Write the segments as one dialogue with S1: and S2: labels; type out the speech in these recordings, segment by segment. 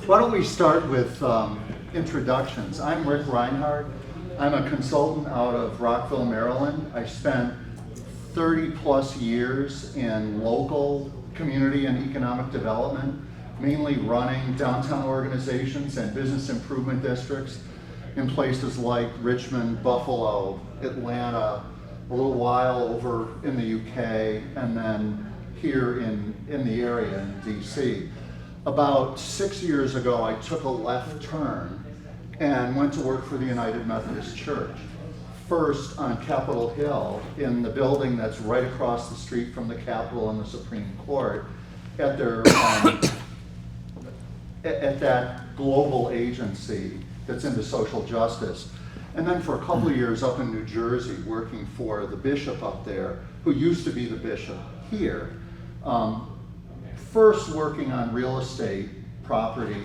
S1: Why don't we start with introductions? I'm Rick Reinhard. I'm a consultant out of Rockville, Maryland. I spent 30 plus years in local community and economic development, mainly running downtown organizations and business improvement districts in places like Richmond, Buffalo, Atlanta, a little while over in the UK, and then here in the area in DC. About 6 years ago, I took a left turn and went to work for the United Methodist Church. First on Capitol Hill, in the building that's right across the street from the Capitol and the Supreme Court, at their at that global agency that's into social justice. And then for a couple of years up in New Jersey, working for the bishop up there, who used to be the bishop here. First working on real estate property,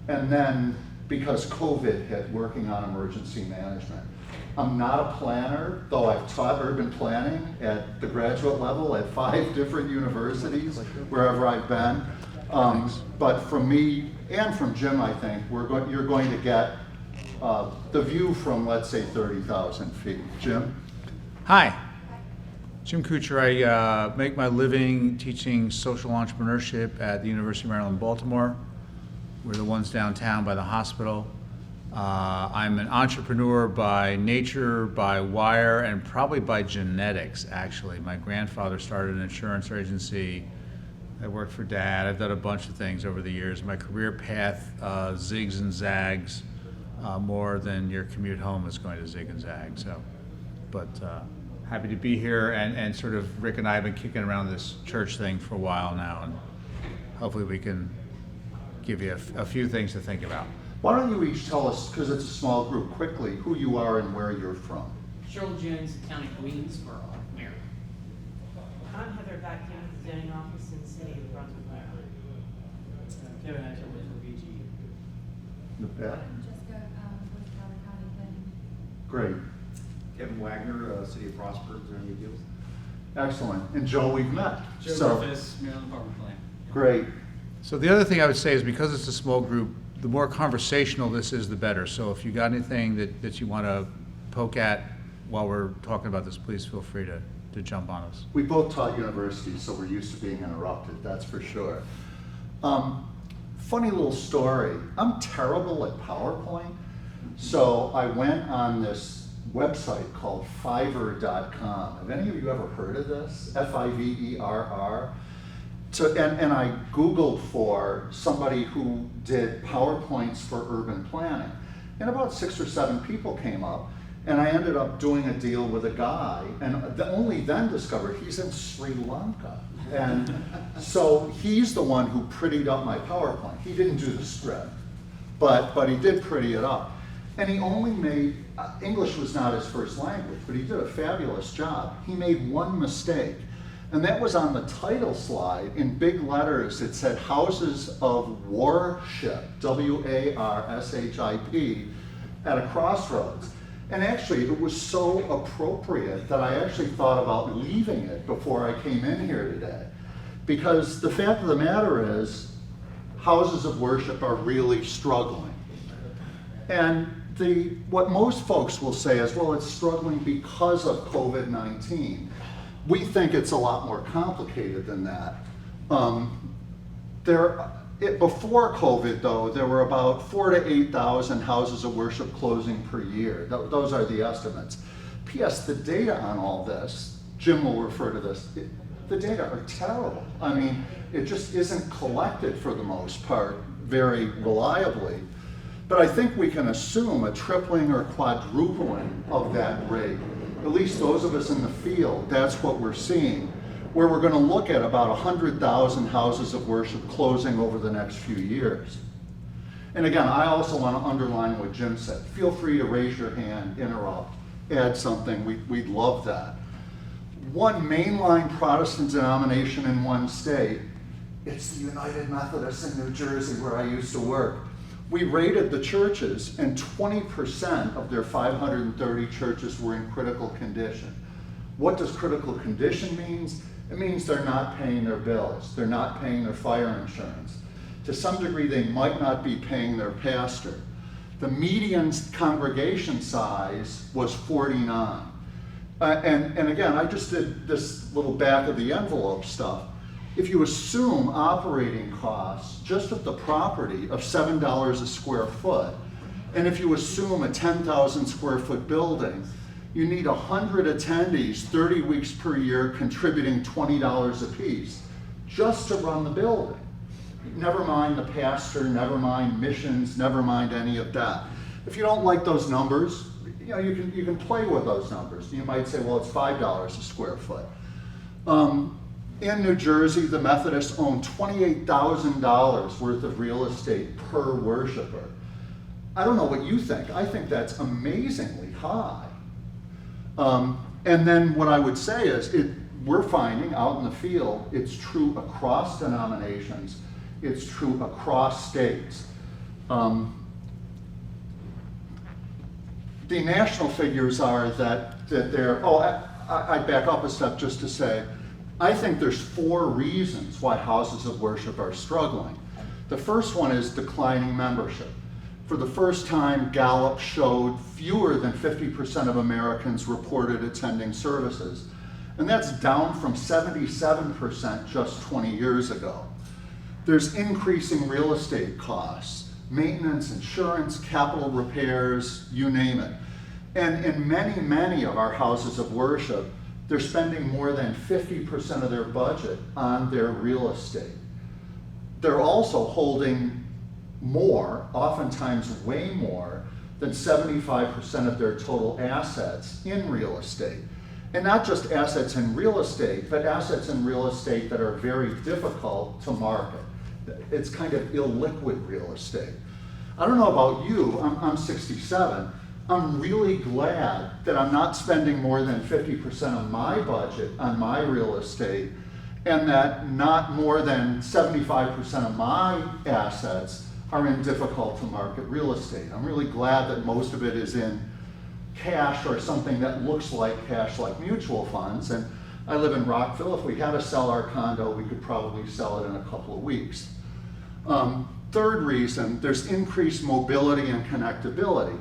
S1: and then because COVID hit, working on emergency management. I'm not a planner, though I've taught urban planning at the graduate level at 5 different universities, wherever I've been. But from me and from Jim, I think, you're going to get the view from, let's say, 30,000 feet. Jim?
S2: Hi, Jim Kucher. I make my living teaching social entrepreneurship at the University of Maryland, Baltimore. We're the ones downtown by the hospital. I'm an entrepreneur by nature, by wire, and probably by genetics, actually. My grandfather started an insurance agency. I worked for Dad. I've done a bunch of things over the years. My career path zigs and zags more than your commute home is going to zig and zag. So, but happy to be here, and sort of Rick and I have been kicking around this church thing for a while now, and hopefully we can give you a few things to think about.
S1: Why don't you each tell us, because it's a small group, quickly, who you are and where you're from?
S3: Cheryl Jones, County Queensboro, Maryland.
S4: I'm Heather Backman with the zoning office in the city of Brunswick, Maryland.
S3: Kevin Asher with VGU.
S1: Yeah.
S5: Jessica with Calvert County Planning.
S1: Great.
S6: Kevin Wagner, City of Frostburg, zoning appeals.
S1: Excellent. And Joe, we've met.
S3: Joe Griffiths, Maryland Department of Plan.
S1: Great.
S2: So the other thing I would say is, because it's a small group, the more conversational this is, the better. So if you got anything that you want to poke at while we're talking about this, please feel free to jump on us.
S1: We both taught universities, so we're used to being interrupted, that's for sure. Funny little story. I'm terrible at PowerPoint, so I went on this website called Fiverr.com. Have any of you ever heard of this? Fiverr. And I Googled for somebody who did PowerPoints for urban planning. And about 6 or 7 people came up, and I ended up doing a deal with a guy, and only then discovered he's in Sri Lanka. And so he's the one who prettied up my PowerPoint. He didn't do the script, but he did pretty it up. And he only made, English was not his first language, but he did a fabulous job. He made one mistake. And that was on the title slide. In big letters, it said Houses of Worship, W-A-R-S-H-I-P, at a crossroads. And actually, it was so appropriate that I actually thought about leaving it before I came in here today. Because the fact of the matter is, houses of worship are really struggling. And what most folks will say is, well, it's struggling because of COVID-19. We think it's a lot more complicated than that. Before COVID, though, there were about 4,000 to 8,000 houses of worship closing per year. Those are the estimates. P.S. The data on all this, Jim will refer to this, the data are terrible. I mean, it just isn't collected for the most part very reliably. But I think we can assume a tripling or quadrupling of that rate. At least those of us in the field, that's what we're seeing, where we're going to look at about 100,000 houses of worship closing over the next few years. And again, I also want to underline what Jim said. Feel free to raise your hand, interrupt, add something. We'd love that. One mainline Protestant denomination in one state, it's the United Methodist in New Jersey, where I used to work. We rated the churches, and 20% of their 530 churches were in critical condition. What does critical condition mean? It means they're not paying their bills. They're not paying their fire insurance. To some degree, they might not be paying their pastor. The median congregation size was 49. And again, I just did this little back of the envelope stuff. If you assume operating costs just of the property of $7 a square foot, and if you assume a 10,000 square foot building, you need 100 attendees 30 weeks per year contributing $20 a piece just to run the building. Never mind the pastor, never mind missions, never mind any of that. If you don't like those numbers, you know, you can play with those numbers. You might say, well, it's $5 a square foot. In New Jersey, the Methodists own $28,000 worth of real estate per worshiper. I don't know what you think. I think that's amazingly high. And then what I would say is, we're finding out in the field, it's true across denominations, it's true across states. The national figures are that they're, I back up a step just to say, I think there's 4 reasons why houses of worship are struggling. The first one is declining membership. For the first time, Gallup showed fewer than 50% of Americans reported attending services. And that's down from 77% just 20 years ago. There's increasing real estate costs, maintenance, insurance, capital repairs, you name it. And in many, many of our houses of worship, they're spending more than 50% of their budget on their real estate. They're also holding more, oftentimes way more, than 75% of their total assets in real estate. And not just assets in real estate, but assets in real estate that are very difficult to market. It's kind of illiquid real estate. I don't know about you, I'm 67. I'm really glad that I'm not spending more than 50% of my budget on my real estate, and that not more than 75% of my assets are in difficult to market real estate. I'm really glad that most of it is in cash or something that looks like cash, like mutual funds. And I live in Rockville. If we had to sell our condo, we could probably sell it in a couple of weeks. Third reason, there's increased mobility and connectability.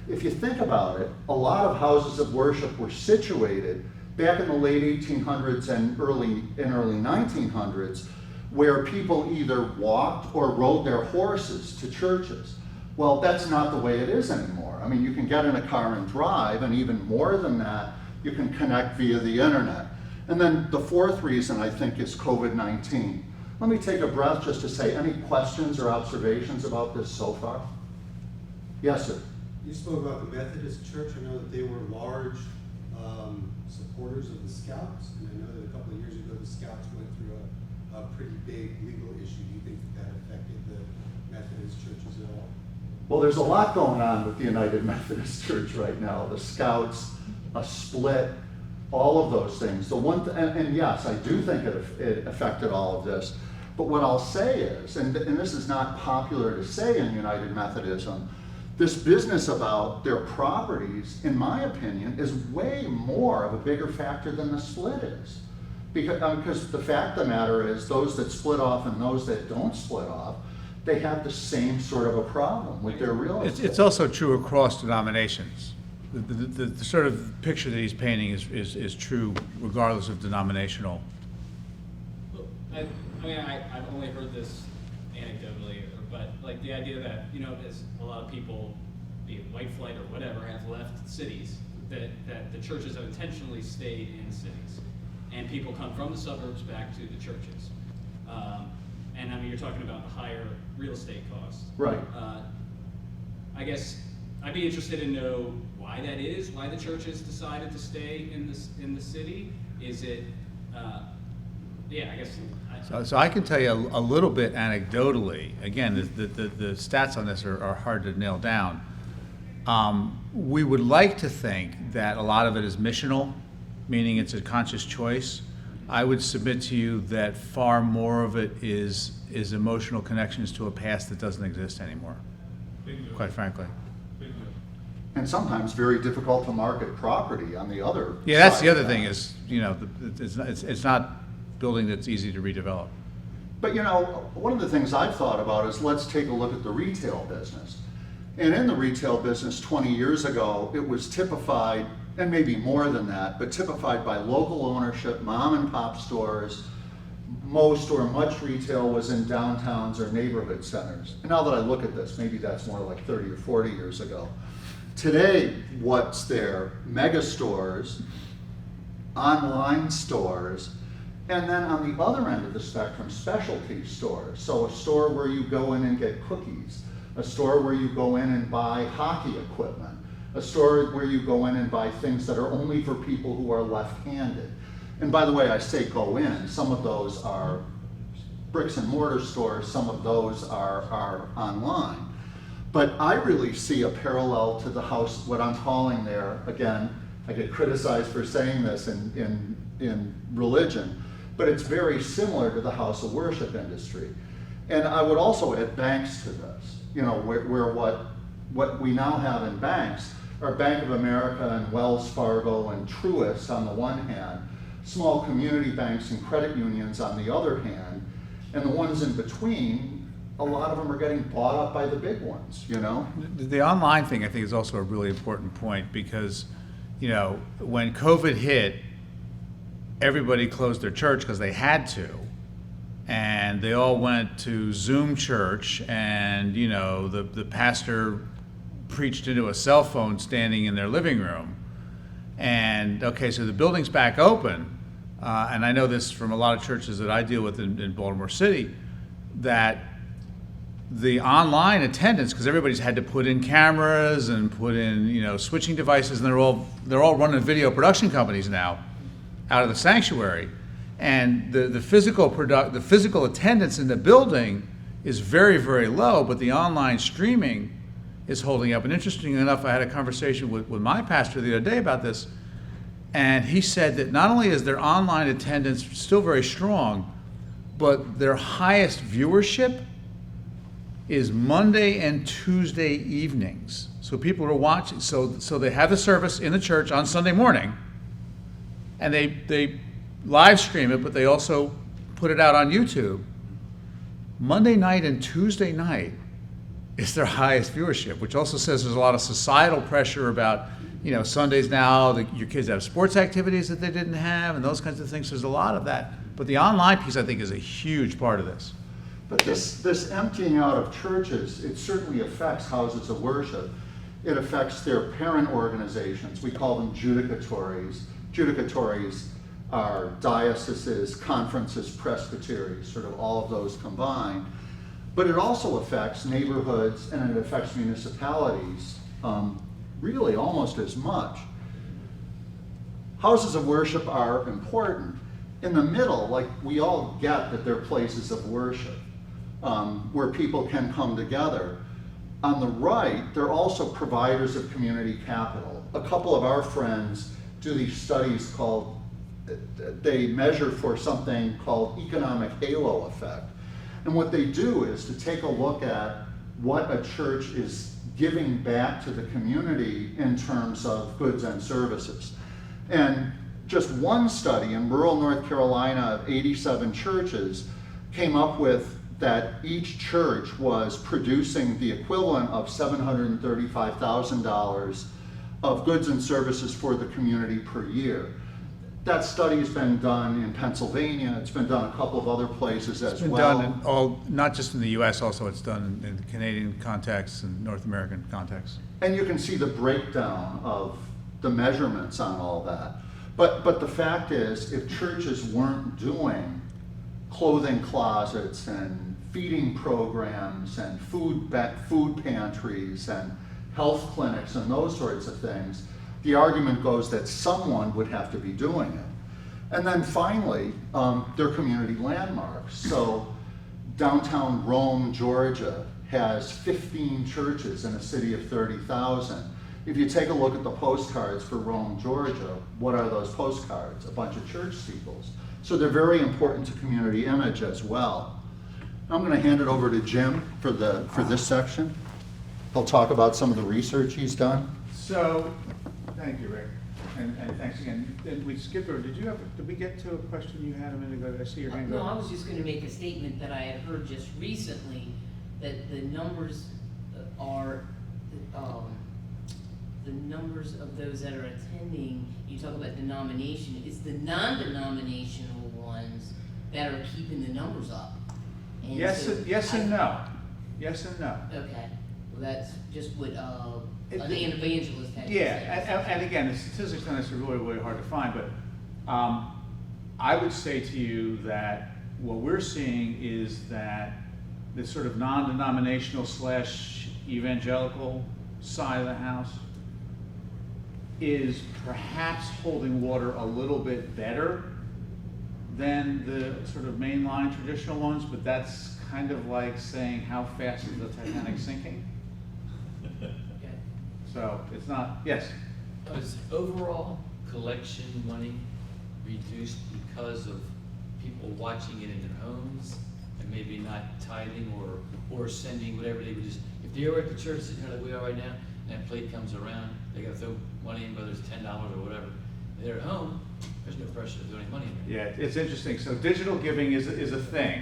S1: If you think about it, a lot of houses of worship were situated back in the late 1800s and early 1900s, where people either walked or rode their horses to churches. Well, that's not the way it is anymore. I mean, you can get in a car and drive, and even more than that, you can connect via the internet. And then the fourth reason, I think, is COVID-19. Let me take a breath just to say, any questions or observations about this so far? Yes, sir.
S7: You spoke about the Methodist Church. I know that they were large supporters of the Scouts, and I know that a couple of years ago the Scouts went through a pretty big legal issue. Do you think that affected the Methodist churches at all?
S1: Well, there's a lot going on with the United Methodist Church right now. The Scouts, a split, all of those things. The one, and yes, I do think it affected all of this. But what I'll say is, and this is not popular to say in United Methodism, this business about their properties, in my opinion, is way more of a bigger factor than the split is. Because the fact of the matter is, those that split off and those that don't split off, they have the same sort of a problem with their real estate.
S2: It's also true across denominations. The sort of picture that he's painting is true regardless of denominational.
S3: I mean, I've only heard this anecdotally, but like the idea that, you know, as a lot of people, be it white flight or whatever, have left cities, that the churches have intentionally stayed in cities. And people come from the suburbs back to the churches. And I mean, you're talking about the higher real estate costs.
S1: Right.
S3: I guess I'd be interested to know why that is, why the churches decided to stay in the city. Is it, yeah, I guess.
S2: So I can tell you a little bit anecdotally. Again, the stats on this are hard to nail down. We would like to think that a lot of it is missional, meaning it's a conscious choice. I would submit to you that far more of it is emotional connections to a past that doesn't exist anymore, quite frankly.
S1: And sometimes very difficult to market property on the other
S2: Yeah, that's
S1: side
S2: the
S1: of
S2: other
S1: that.
S2: thing is, you know, it's not building that's easy to redevelop.
S1: But you know, one of the things I've thought about is let's take a look at the retail business. And in the retail business 20 years ago, it was typified, and maybe more than that, but typified by local ownership, mom and pop stores. Most or much retail was in downtowns or neighborhood centers. And now that I look at this, maybe that's more like 30 or 40 years ago. Today, what's there? Mega stores, online stores, and then on the other end of the spectrum, specialty stores. So a store where you go in and get cookies, a store where you go in and buy hockey equipment, a store where you go in and buy things that are only for people who are left-handed. And by the way, I say go in, some of those are bricks and mortar stores, some of those are online. But I really see a parallel to the house, what I'm calling there, again, I get criticized for saying this in religion, but it's very similar to the house of worship industry. And I would also add banks to this, you know, where what we now have in banks are Bank of America and Wells Fargo and Truist on the one hand, small community banks and credit unions on the other hand, and the ones in between, a lot of them are getting bought up by the big ones, you know?
S2: The online thing, I think, is also a really important point because, you know, when COVID hit, everybody closed their church because they had to. And they all went to Zoom church, and, you know, the pastor preached into a cell phone standing in their living room. And, okay, so the building's back open. And I know this from a lot of churches that I deal with in Baltimore City, that the online attendance, because everybody's had to put in cameras and put in, you know, switching devices, and they're all running video production companies now out of the sanctuary, and the physical attendance in the building is very, very low, but the online streaming is holding up. And interestingly enough, I had a conversation with my pastor the other day about this, and he said that not only is their online attendance still very strong, but their highest viewership is Monday and Tuesday evenings. So people are watching, so they have the service in the church on Sunday morning, and they live stream it, but they also put it out on YouTube. Monday night and Tuesday night is their highest viewership, which also says there's a lot of societal pressure about, you know, Sundays now, your kids have sports activities that they didn't have, and those kinds of things. There's a lot of that. But the online piece, I think, is a huge part of this.
S1: But this emptying out of churches, it certainly affects houses of worship. It affects their parent organizations. We call them judicatories. Judicatories are dioceses, conferences, presbyteries, sort of all of those combined. But it also affects neighborhoods and it affects municipalities really almost as much. Houses of worship are important. In the middle, like, we all get that they're places of worship where people can come together. On the right, they're also providers of community capital. A couple of our friends do these studies called, they measure for something called economic halo effect. And what they do is to take a look at what a church is giving back to the community in terms of goods and services. And just one study in rural North Carolina of 87 churches came up with that each church was producing the equivalent of $735,000 of goods and services for the community per year. That study has been done in Pennsylvania. It's been done a couple of other places as well.
S2: It's been done not just in the US, also it's done in Canadian contexts and North American contexts.
S1: And you can see the breakdown of the measurements on all that. But the fact is, if churches weren't doing clothing closets and feeding programs and food pantries and health clinics and those sorts of things, the argument goes that someone would have to be doing it. And then finally, they're community landmarks. So downtown Rome, Georgia has 15 churches in a city of 30,000. If you take a look at the postcards for Rome, Georgia, what are those postcards? A bunch of church steeples. So they're very important to community image as well. I'm going to hand it over to Jim for this section. He'll talk about some of the research he's done.
S2: So, thank you, Rick. and thanks again. And we skipped over, did we get to a question you had a minute ago? Did I see your hand go?
S4: No, I was just gonna make a statement that I had heard just recently, that the numbers are, the numbers of those that are attending, you talk about denomination, it's the non-denominational ones that are keeping the numbers up. And
S2: Yes,
S4: so
S2: yes and
S4: I-
S2: no. Yes and no.
S4: Okay, well, that's just what,
S2: It-
S4: an evangelist had to say.
S2: Yeah, and again, the statistics on this are really, really hard to find, but I would say to you that what we're seeing is that this sort of non-denominational / evangelical side of the house is perhaps holding water a little bit better than the sort of mainline traditional ones, but that's kind of like saying how fast is the Titanic sinking?
S4: Okay.
S2: So it's not, yes.
S8: Is overall collection money reduced because of people watching it in their homes and maybe not tithing or sending whatever they would just, if they were at the church sitting here like we are right now, and that plate comes around, they gotta throw money in, whether it's $10 or whatever. If they're at home, there's no pressure to throw any money in there.
S2: Yeah, it's interesting. So digital giving is a thing,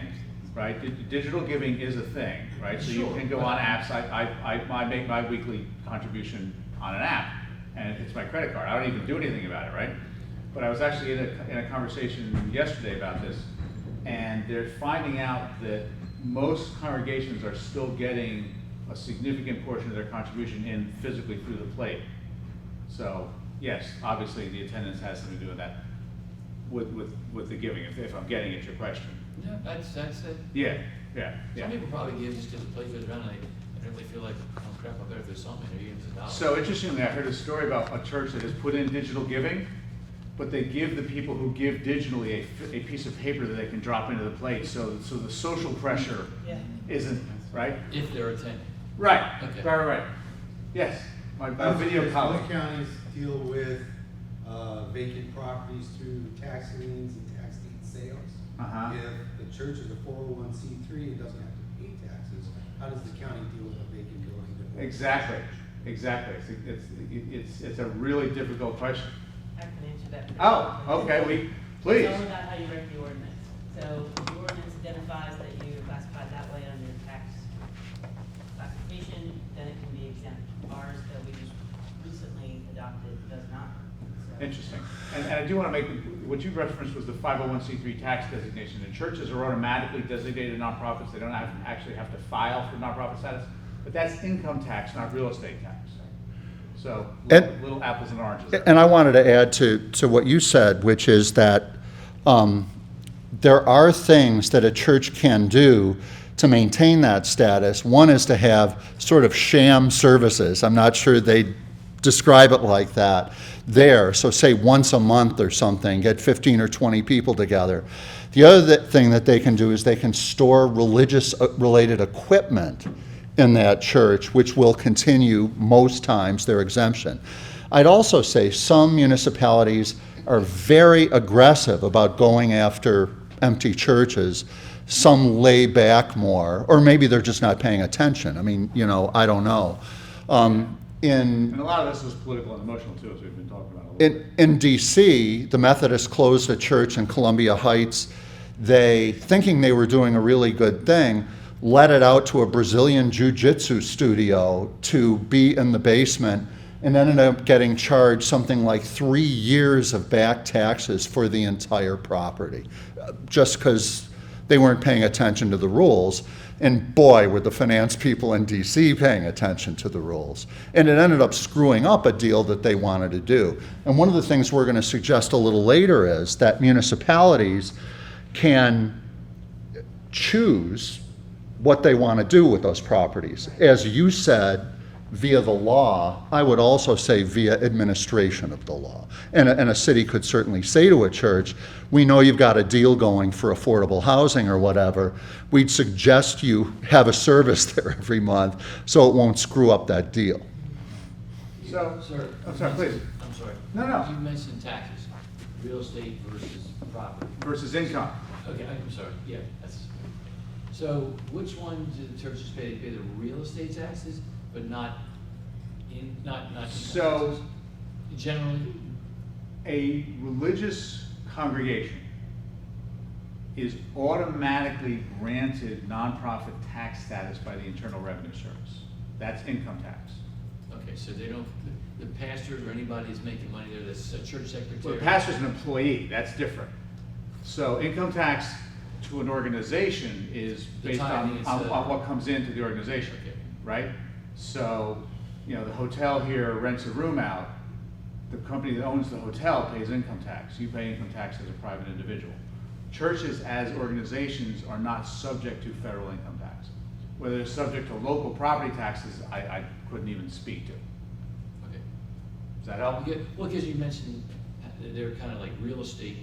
S2: right? Digital giving is a thing, right? So you
S8: Sure.
S2: can go on apps. I make my weekly contribution on an app, and it's my credit card. I don't even do anything about it, right? But I was actually in a conversation yesterday about this, and they're finding out that most congregations are still getting a significant portion of their contribution in physically through the plate. So yes, obviously the attendance has something to do with that, with the giving, if I'm getting at your question.
S8: Yeah, that's it.
S2: Yeah.
S8: Some people probably give just because the plate goes around and they don't really feel like, oh crap, I better throw something in there, even if it's $1.
S2: So interestingly, I heard a story about a church that has put in digital giving, but they give the people who give digitally a piece of paper that they can drop into the plate, so the social pressure
S4: Yeah.
S2: isn't, right?
S8: If they're attending.
S2: Right,
S8: Okay.
S2: right. Yes, my video
S7: Other
S2: colleague.
S7: counties deal with vacant properties through tax liens and tax deed sales.
S2: Uh-huh.
S7: If the church is a 401c3 and doesn't have to pay taxes, how does the county deal with a vacant building? that won't-
S2: Exactly. It's a really difficult question.
S4: I can answer that. pretty
S2: Oh,
S4: quickly.
S2: okay, please.
S4: It's all about how you write the ordinance. So if the ordinance identifies that you classified that way on your tax classification, then it can be exempt. Ours that we just recently adopted does not. So-
S2: Interesting. And I do want to make, what you referenced was the 501c3 tax designation. And churches are automatically designated nonprofits. They don't actually have to file for nonprofit status. But that's income tax, not real estate tax. So little apples and oranges there.
S1: And I wanted to add to what you said, which is that there are things that a church can do to maintain that status. One is to have sort of sham services. I'm not sure they describe it like that there. So say once a month or something, get 15 or 20 people together. The other thing that they can do is they can store religious related equipment in that church, which will continue most times their exemption. I'd also say some municipalities are very aggressive about going after empty churches. Some lay back more, or maybe they're just not paying attention. I mean, I don't know.
S2: And a lot of this is political and emotional too, as we've been talking about a little bit.
S1: In DC, the Methodists closed a church in Columbia Heights. They, thinking they were doing a really good thing, let it out to a Brazilian jiu-jitsu studio to be in the basement, and ended up getting charged something like 3 years of back taxes for the entire property, just because they weren't paying attention to the rules. And boy, were the finance people in DC paying attention to the rules. And it ended up screwing up a deal that they wanted to do. And one of the things we're going to suggest a little later is that municipalities can choose what they want to do with those properties. As you said, via the law, I would also say via administration of the law. And a city could certainly say to a church, we know you've got a deal going for affordable housing or whatever. We'd suggest you have a service there every month so it won't screw up that deal.
S2: So,
S8: Sir,
S2: I'm sorry, please.
S8: I'm sorry.
S2: No.
S8: You mentioned taxes, real estate versus property.
S2: Versus income.
S8: Okay, I'm sorry, yeah, that's, so which one do the churches pay? They pay the real estate taxes, but not income
S2: So-
S8: taxes? Generally?
S2: A religious congregation is automatically granted nonprofit tax status by the Internal Revenue Service. That's income tax.
S8: Okay, so they don't, the pastor or anybody who's making money there, that's a church secretary?
S2: Well, the pastor's an employee, that's different. So income tax to an organization is
S8: The
S2: based
S8: tithing
S2: on
S8: is,
S2: what comes into the organization,
S8: Okay.
S2: right? So, you know, the hotel here rents a room out, the company that owns the hotel pays income tax. You pay income tax as a private individual. Churches as organizations are not subject to federal income tax. Whether they're subject to local property taxes, I couldn't even speak to.
S8: Okay.
S2: Does that help?
S8: Well, because you mentioned that they're kind of like real estate,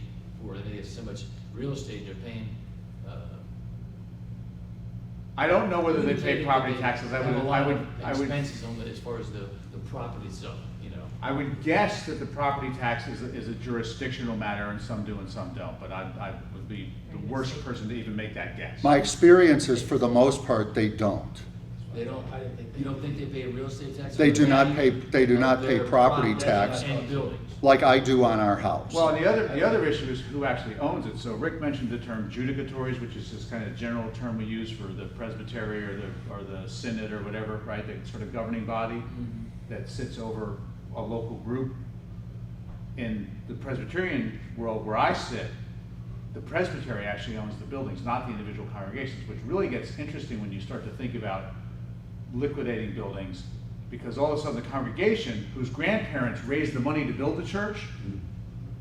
S8: or they have so much real estate, they're paying,
S2: I don't know whether they pay property taxes.
S8: Have a lot of
S2: I would,
S8: expenses on it as far as the property itself, you know?
S2: I would guess that the property tax is a jurisdictional matter, and some do and some don't, but I would be the worst person to even make that guess.
S1: My experience is, for the most part, they don't.
S8: They don't, you don't think they pay a real estate tax?
S1: They
S8: on
S1: do
S8: the
S1: not
S8: value
S1: pay, they do
S8: of
S1: not pay
S8: their
S1: property
S8: property
S1: tax
S8: and buildings?
S1: like I do on our house.
S2: Well, and the other issue is who actually owns it. So Rick mentioned the term judicatories, which is this kind of general term we use for the presbytery or the synod or whatever, right? The sort of governing body that sits over a local group. In the Presbyterian world where I sit, the presbytery actually owns the buildings, not the individual congregations, which really gets interesting when you start to think about liquidating buildings, because all of a sudden the congregation, whose grandparents raised the money to build the church,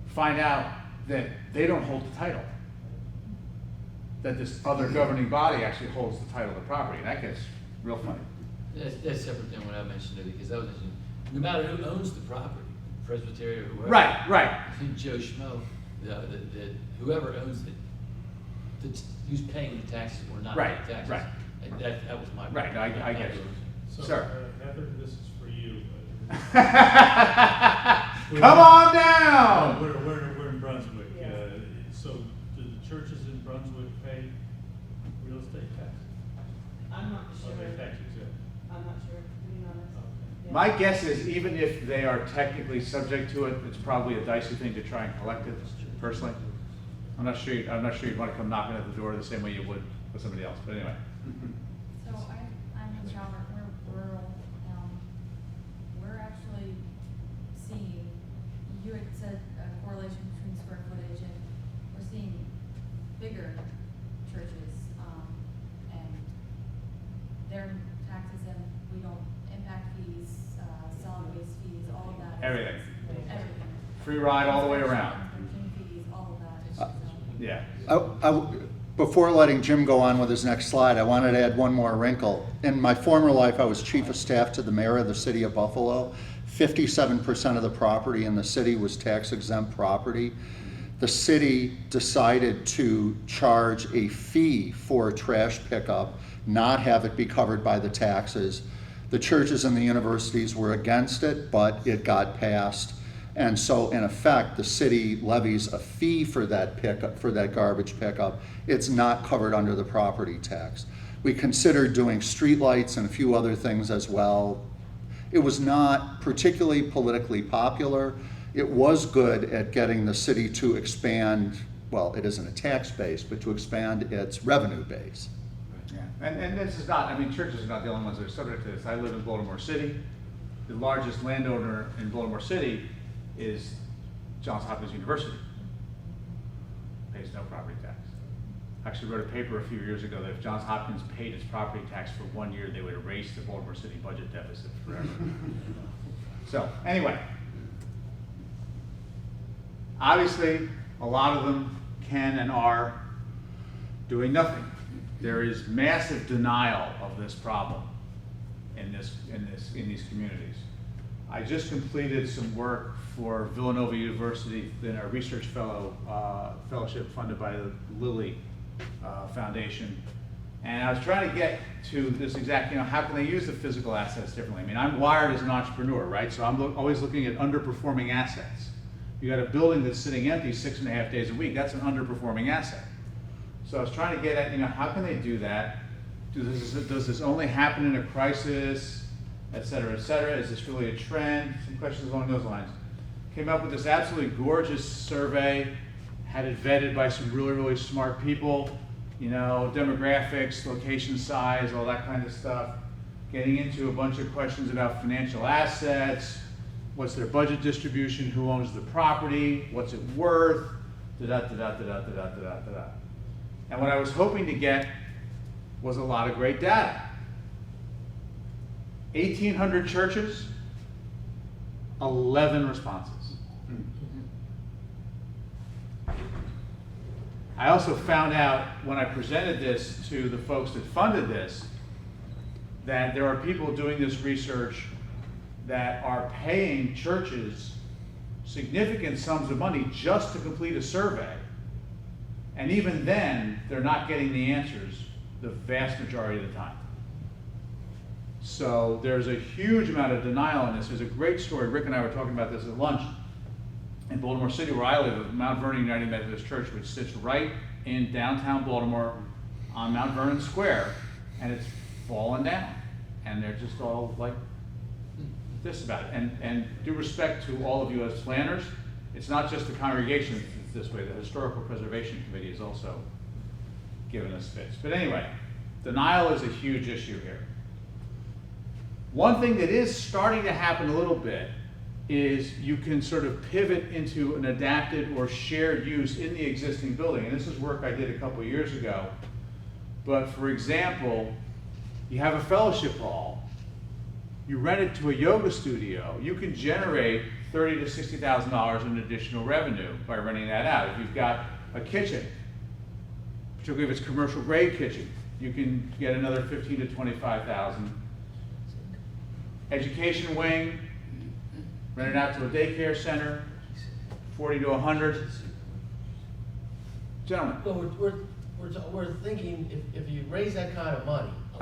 S2: find out that they don't hold the title. That this other governing body actually holds the title of the property, and that gets real funny.
S8: That's separate than what I mentioned, because that was, no matter who owns the property, Presbyterian or whoever.
S2: Right.
S8: Joe Schmo, whoever owns it, who's paying the taxes or not paying the taxes.
S2: Right.
S8: And that was my.
S2: Right, no, I get it.
S9: So,
S2: Sir.
S9: Heather, this is for you.
S2: Come on down!
S9: We're in Brunswick. So do the churches in Brunswick pay real estate tax?
S10: I'm not
S9: Or
S10: sure.
S9: they tax exempt?
S10: I'm not sure, to be honest. Yeah.
S2: My guess is, even if they are technically subject to it, it's probably a dicey thing to try and collect it, personally. I'm not sure you'd want to come knocking at the door the same way you would with somebody else, but anyway.
S5: So I'm in Calvert, we're rural, we're actually seeing, you had said a correlation between square footage, and we're seeing bigger churches, and their taxes, and we don't impact fees, solid waste fees, all of that.
S2: Everything.
S5: Everything.
S2: Free ride all the way around.
S5: Parking fees, all of that.
S2: Yeah.
S1: Before letting Jim go on with his next slide, I wanted to add one more wrinkle. In my former life, I was chief of staff to the mayor of the city of Buffalo. 57% of the property in the city was tax exempt property. The city decided to charge a fee for trash pickup, not have it be covered by the taxes. The churches and the universities were against it, but it got passed. And so, in effect, the city levies a fee for that pickup, for that garbage pickup. It's not covered under the property tax. We considered doing streetlights and a few other things as well. It was not particularly politically popular. It was good at getting the city to expand, well, it isn't a tax base, but to expand its revenue base.
S2: Yeah. And this is not, I mean, churches are not the only ones that are subject to this. I live in Baltimore City. The largest landowner in Baltimore City is Johns Hopkins University. Pays no property tax. I actually wrote a paper a few years ago that if Johns Hopkins paid its property tax for 1 year, they would erase the Baltimore City budget deficit forever. So, anyway. Obviously, a lot of them can and are doing nothing. There is massive denial of this problem in these communities. I just completed some work for Villanova University in a research fellowship funded by the Lilly Foundation. And I was trying to get to this exact, how can they use the physical assets differently? I mean, I'm wired as an entrepreneur, right? So I'm always looking at underperforming assets. You got a building that's sitting empty 6.5 days a week, that's an underperforming asset. So I was trying to get at, how can they do that? Does this only happen in a crisis, et cetera, et cetera? Is this really a trend? Some questions along those lines. came up with this absolutely gorgeous survey, had it vetted by some really, really smart people, you know, demographics, location size, all that kind of stuff, getting into a bunch of questions about financial assets, what's their budget distribution, who owns the property, what's it worth, da-da-da-da-da-da-da-da-da-da. And what I was hoping to get was a lot of great data. 1,800 churches, 11 responses. I also found out when I presented this to the folks that funded this, that there are people doing this research that are paying churches significant sums of money just to complete a survey. And even then, they're not getting the answers the vast majority of the time. So there's a huge amount of denial in this. There's a great story, Rick and I were talking about this at lunch, in Baltimore City, where I live, of Mount Vernon United Methodist Church, which sits right in downtown Baltimore on Mount Vernon Square, and it's fallen down. And they're just all like this about it. And due respect to all of you as planners, it's not just the congregation that's this way. The Historical Preservation Committee is also giving us fits. But anyway, denial is a huge issue here. One thing that is starting to happen a little bit is you can sort of pivot into an adapted or shared use in the existing building. And this is work I did a couple years ago. But for example, you have a fellowship hall, you rent it to a yoga studio, you can generate $30,000 to $60,000 in additional revenue by renting that out. If you've got a kitchen, particularly if it's commercial grade kitchen, you can get another $15,000 to $25,000. Education wing, rent it out to a daycare center, 40 to 100. Gentlemen.
S11: Well, we're thinking if you raise that kind of money,
S8: For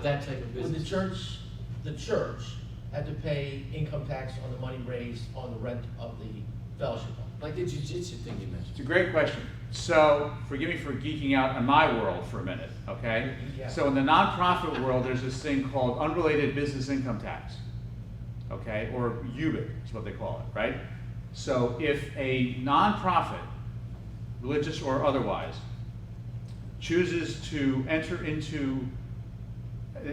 S8: that type of
S11: would
S8: business.
S11: the church had to pay income tax on the money raised on the rent of the fellowship hall?
S8: Like the jiu-jitsu thing you mentioned.
S2: It's a great question. So, forgive me for geeking out on my world for a minute, okay?
S11: Yeah.
S2: So in the nonprofit world, there's this thing called unrelated business income tax, okay? Or UBIT is what they call it, right? So if a nonprofit, religious or otherwise, chooses to enter into,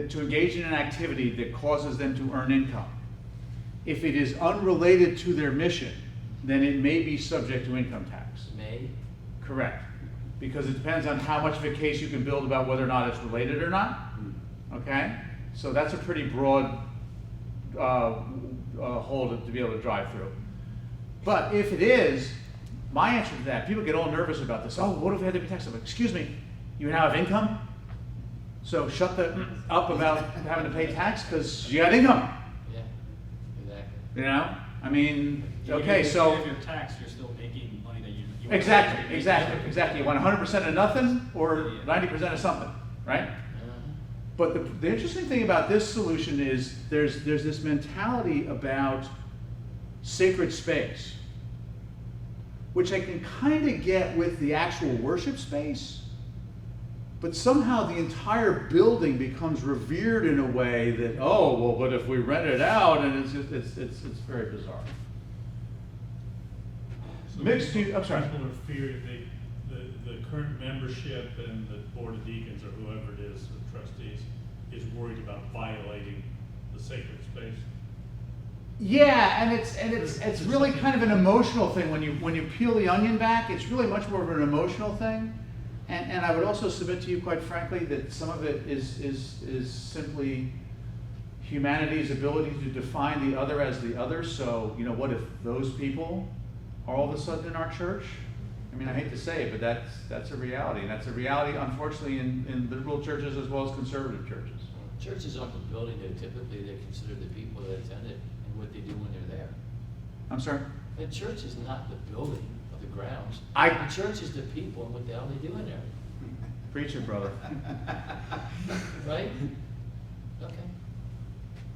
S2: to engage in an activity that causes them to earn income, if it is unrelated to their mission, then it may be subject to income tax.
S8: May?
S2: Correct. Because it depends on how much of a case you can build about whether or not it's related or not. Okay? So that's a pretty broad hole to be able to drive through. But if it is, my answer to that, people get all nervous about this. Oh, what if we had to be taxed? I'm like, excuse me, you now have income? So shut up about having to pay tax because you got income.
S8: Yeah, exactly.
S2: You know? I mean,
S3: Even
S2: okay,
S3: if-
S2: so.
S3: even if you're taxed, you're still making money that you.
S2: Exactly. You want 100% of nothing or 90% of something, right? But the interesting thing about this solution is there's this mentality about sacred space, which I can kind of get with the actual worship space, but somehow the entire building becomes revered in a way that, oh, well, but if we rent it out, and it's very bizarre.
S9: So
S2: Mixed
S9: people-
S2: use- I'm sorry.
S9: People are feared the current membership and the board of deacons or whoever it is, the trustees, is worried about violating the sacred space.
S2: Yeah, and it's really kind of an emotional thing when you peel the onion back. It's really much more of an emotional thing, and I would also submit to you, quite frankly, that some of it is simply humanity's ability to define the other as the other. So, you know, what if those people are all of a sudden in our church? I mean, I hate to say it, but that's a reality, and that's a reality, unfortunately, in liberal churches as well as conservative churches.
S8: Churches aren't the building, typically they consider the people that attend it and what they do when they're there.
S2: I'm sorry?
S8: The church is not the building of the grounds.
S2: I-
S8: The church is the people and what the hell they do in there,
S2: Preach it, brother.
S8: right? Okay.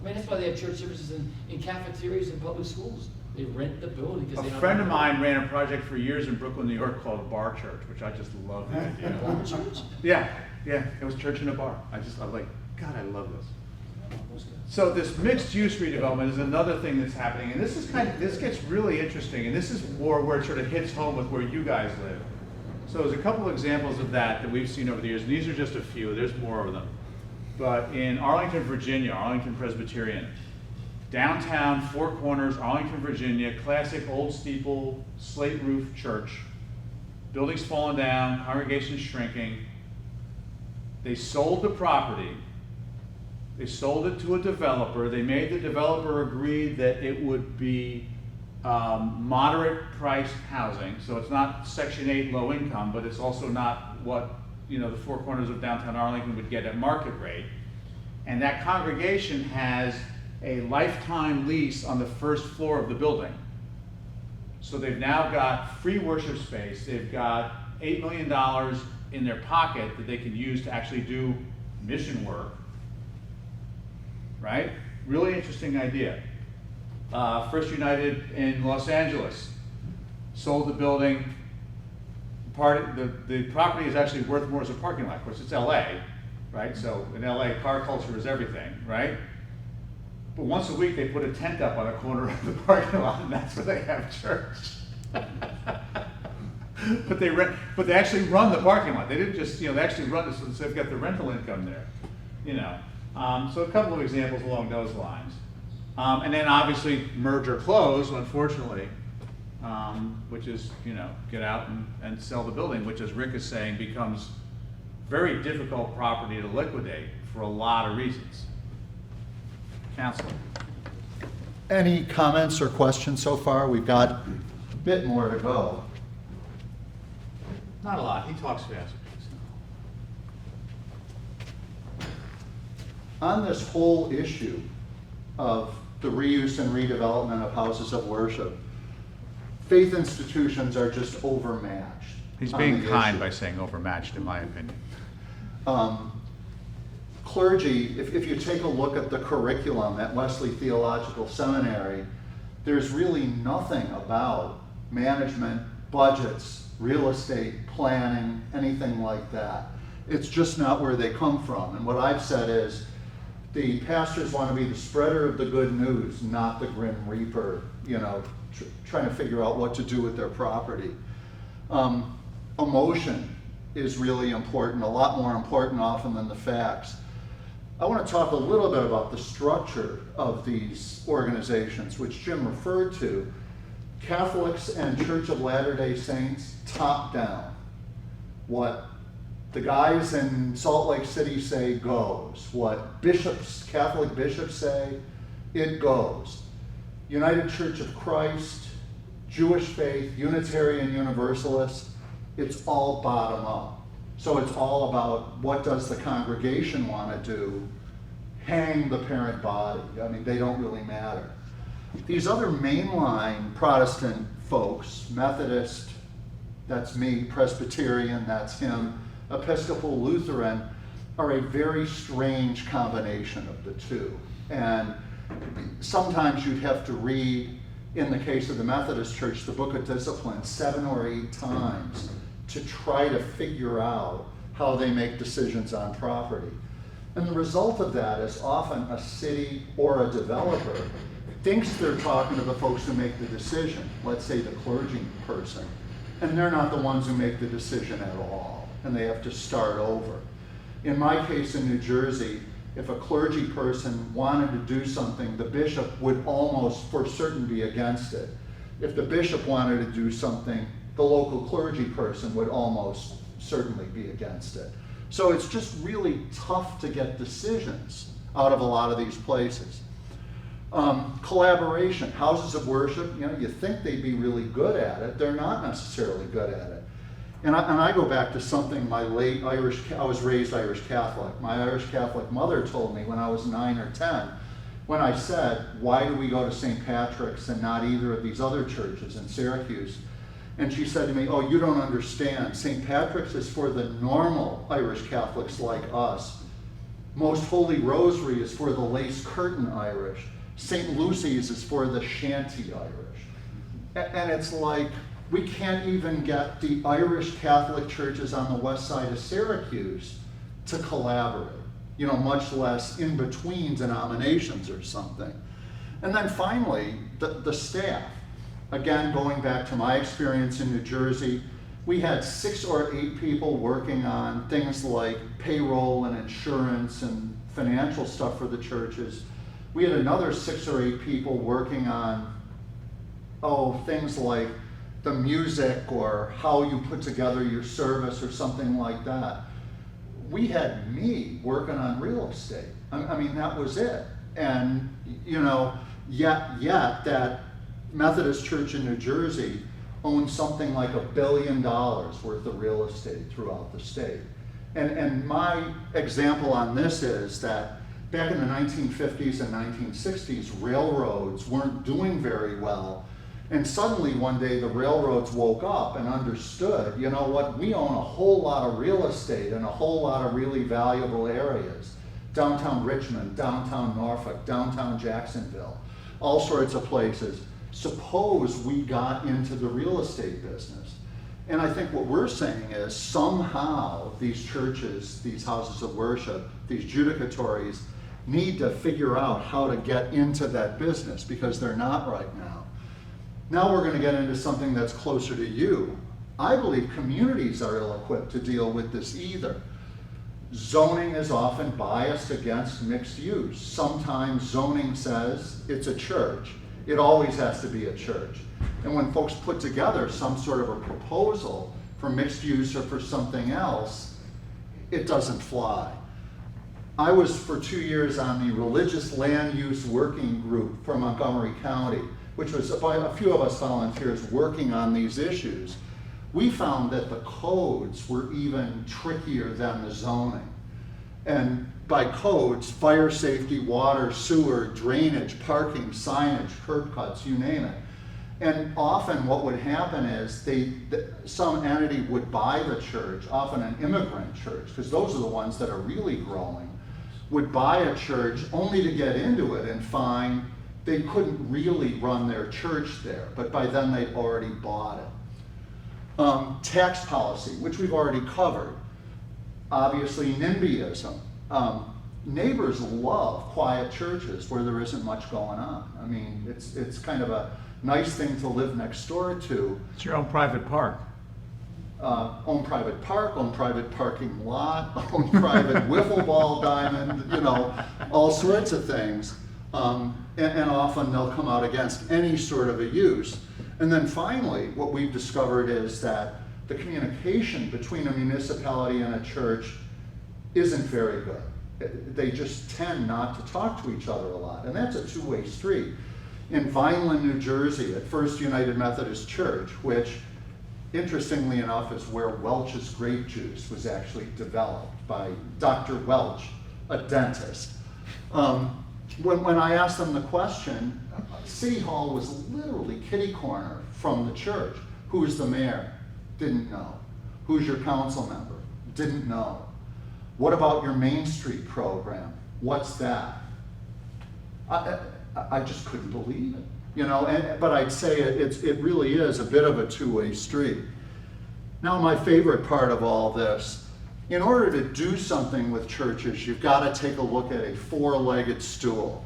S8: I mean, that's why they have church services in cafeterias and public schools. They rent the building because
S2: A
S8: they don't.
S2: friend of mine ran a project for years in Brooklyn, New York called Bar Church, which I just love the idea.
S8: Bar church?
S2: Yeah, it was church in a bar. I was like, God, I love this. So this mixed-use redevelopment is another thing that's happening, and this gets really interesting, and this is more where it sort of hits home with where you guys live. So there's a couple of examples of that we've seen over the years, and these are just a few, there's more of them. But in Arlington, Virginia, Arlington Presbyterian, downtown, Four Corners, Arlington, Virginia, classic old steeple, slate roof church. Building's fallen down, congregation's shrinking. They sold the property. They sold it to a developer. They made the developer agree that it would be moderate priced housing. So it's not Section 8 low income, but it's also not what the Four Corners of downtown Arlington would get at market rate. And that congregation has a lifetime lease on the first floor of the building. So they've now got free worship space. They've got $8 million in their pocket that they can use to actually do mission work. Right? Really interesting idea. First United in Los Angeles sold the building. The property is actually worth more as a parking lot. Of course, it's LA, right? So in LA, car culture is everything, right? But once a week, they put a tent up on a corner of the parking lot, and that's where they have church. But they actually run the parking lot. They didn't just, they actually run it, so they've got the rental income there, So a couple of examples along those lines. And then obviously merge or close, unfortunately, which is, get out and sell the building, which, as Rick is saying, becomes very difficult property to liquidate for a lot of reasons. Councilor.
S1: Any comments or questions so far? We've got a bit more to go.
S2: Not a lot. He talks fast.
S1: On this whole issue of the reuse and redevelopment of houses of worship, faith institutions are just overmatched.
S2: He's
S1: on
S2: being
S1: the
S2: kind
S1: issue.
S2: by saying overmatched, in my opinion.
S1: Clergy, if you take a look at the curriculum at Wesley Theological Seminary, there's really nothing about management, budgets, real estate, planning, anything like that. It's just not where they come from. And what I've said is, the pastors want to be the spreader of the good news, not the grim reaper, trying to figure out what to do with their property. Emotion is really important, a lot more important often than the facts. I want to talk a little bit about the structure of these organizations, which Jim referred to. Catholics and Church of Latter-day Saints, top down. What the guys in Salt Lake City say goes. What Catholic bishops say, it goes. United Church of Christ, Jewish faith, Unitarian Universalists, it's all bottom up. So it's all about what does the congregation want to do, hang the parent body. They don't really matter. These other mainline Protestant folks, Methodist, that's me, Presbyterian, that's him, Episcopal Lutheran, are a very strange combination of the two. And sometimes you'd have to read, in the case of the Methodist Church, the Book of Discipline 7 or 8 times to try to figure out how they make decisions on property. And the result of that is often a city or a developer thinks they're talking to the folks who make the decision, let's say the clergy person, and they're not the ones who make the decision at all, and they have to start over. In my case in New Jersey, if a clergy person wanted to do something, the bishop would almost for certain be against it. If the bishop wanted to do something, the local clergy person would almost certainly be against it. So it's just really tough to get decisions out of a lot of these places. Collaboration, houses of worship, you think they'd be really good at it. They're not necessarily good at it. And I go back to something I was raised Irish Catholic. My Irish Catholic mother told me when I was 9 or 10, when I said, why do we go to St. Patrick's and not either of these other churches in Syracuse? And she said to me, oh, you don't understand. St. Patrick's is for the normal Irish Catholics like us. Most Holy Rosary is for the lace curtain Irish. St. Lucy's is for the shanty Irish. And it's like, we can't even get the Irish Catholic churches on the west side of Syracuse to collaborate. much less in between denominations or something. And then finally, the staff. Again, going back to my experience in New Jersey, we had 6 or 8 people working on things like payroll and insurance and financial stuff for the churches. We had another 6 or 8 people working on, things like the music or how you put together your service or something like that. We had me working on real estate. I mean, that was it. And, yet that Methodist Church in New Jersey owns something like $1 billion worth of real estate throughout the state. And my example on this is that back in the 1950s and 1960s, railroads weren't doing very well. And suddenly one day the railroads woke up and understood, you know what, we own a whole lot of real estate in a whole lot of really valuable areas. Downtown Richmond, downtown Norfolk, downtown Jacksonville, all sorts of places. Suppose we got into the real estate business. And I think what we're saying is somehow these churches, these houses of worship, these judicatories need to figure out how to get into that business because they're not right now. Now we're going to get into something that's closer to you. I believe communities are ill-equipped to deal with this either. Zoning is often biased against mixed use. Sometimes zoning says it's a church. It always has to be a church. And when folks put together some sort of a proposal for mixed use or for something else, it doesn't fly. I was for 2 years on the Religious Land Use Working Group for Montgomery County, which was a few of us volunteers working on these issues. We found that the codes were even trickier than the zoning. And by codes, fire safety, water, sewer, drainage, parking, signage, curb cuts, you name it. And often what would happen is some entity would buy the church, often an immigrant church, because those are the ones that are really growing, would buy a church only to get into it and find they couldn't really run their church there, but by then they'd already bought it. Tax policy, which we've already covered. Obviously, NIMBYism. Neighbors love quiet churches where there isn't much going on. I mean, it's kind of a nice thing to live next door to.
S2: It's your own private park.
S1: Own private park, own private parking lot, own private wiffle ball diamond, all sorts of things. And often they'll come out against any sort of a use. And then finally, what we've discovered is that the communication between a municipality and a church isn't very good. They just tend not to talk to each other a lot, and that's a two-way street. In Vineland, New Jersey, at First United Methodist Church, which interestingly enough is where Welch's grape juice was actually developed by Dr. Welch, a dentist. When I asked them the question, City Hall was literally kitty corner from the church. Who's the mayor? Didn't know. Who's your council member? Didn't know. What about your Main Street program? What's that? I just couldn't believe it, but I'd say it really is a bit of a two-way street. Now, my favorite part of all this, in order to do something with churches, you've got to take a look at a four-legged stool.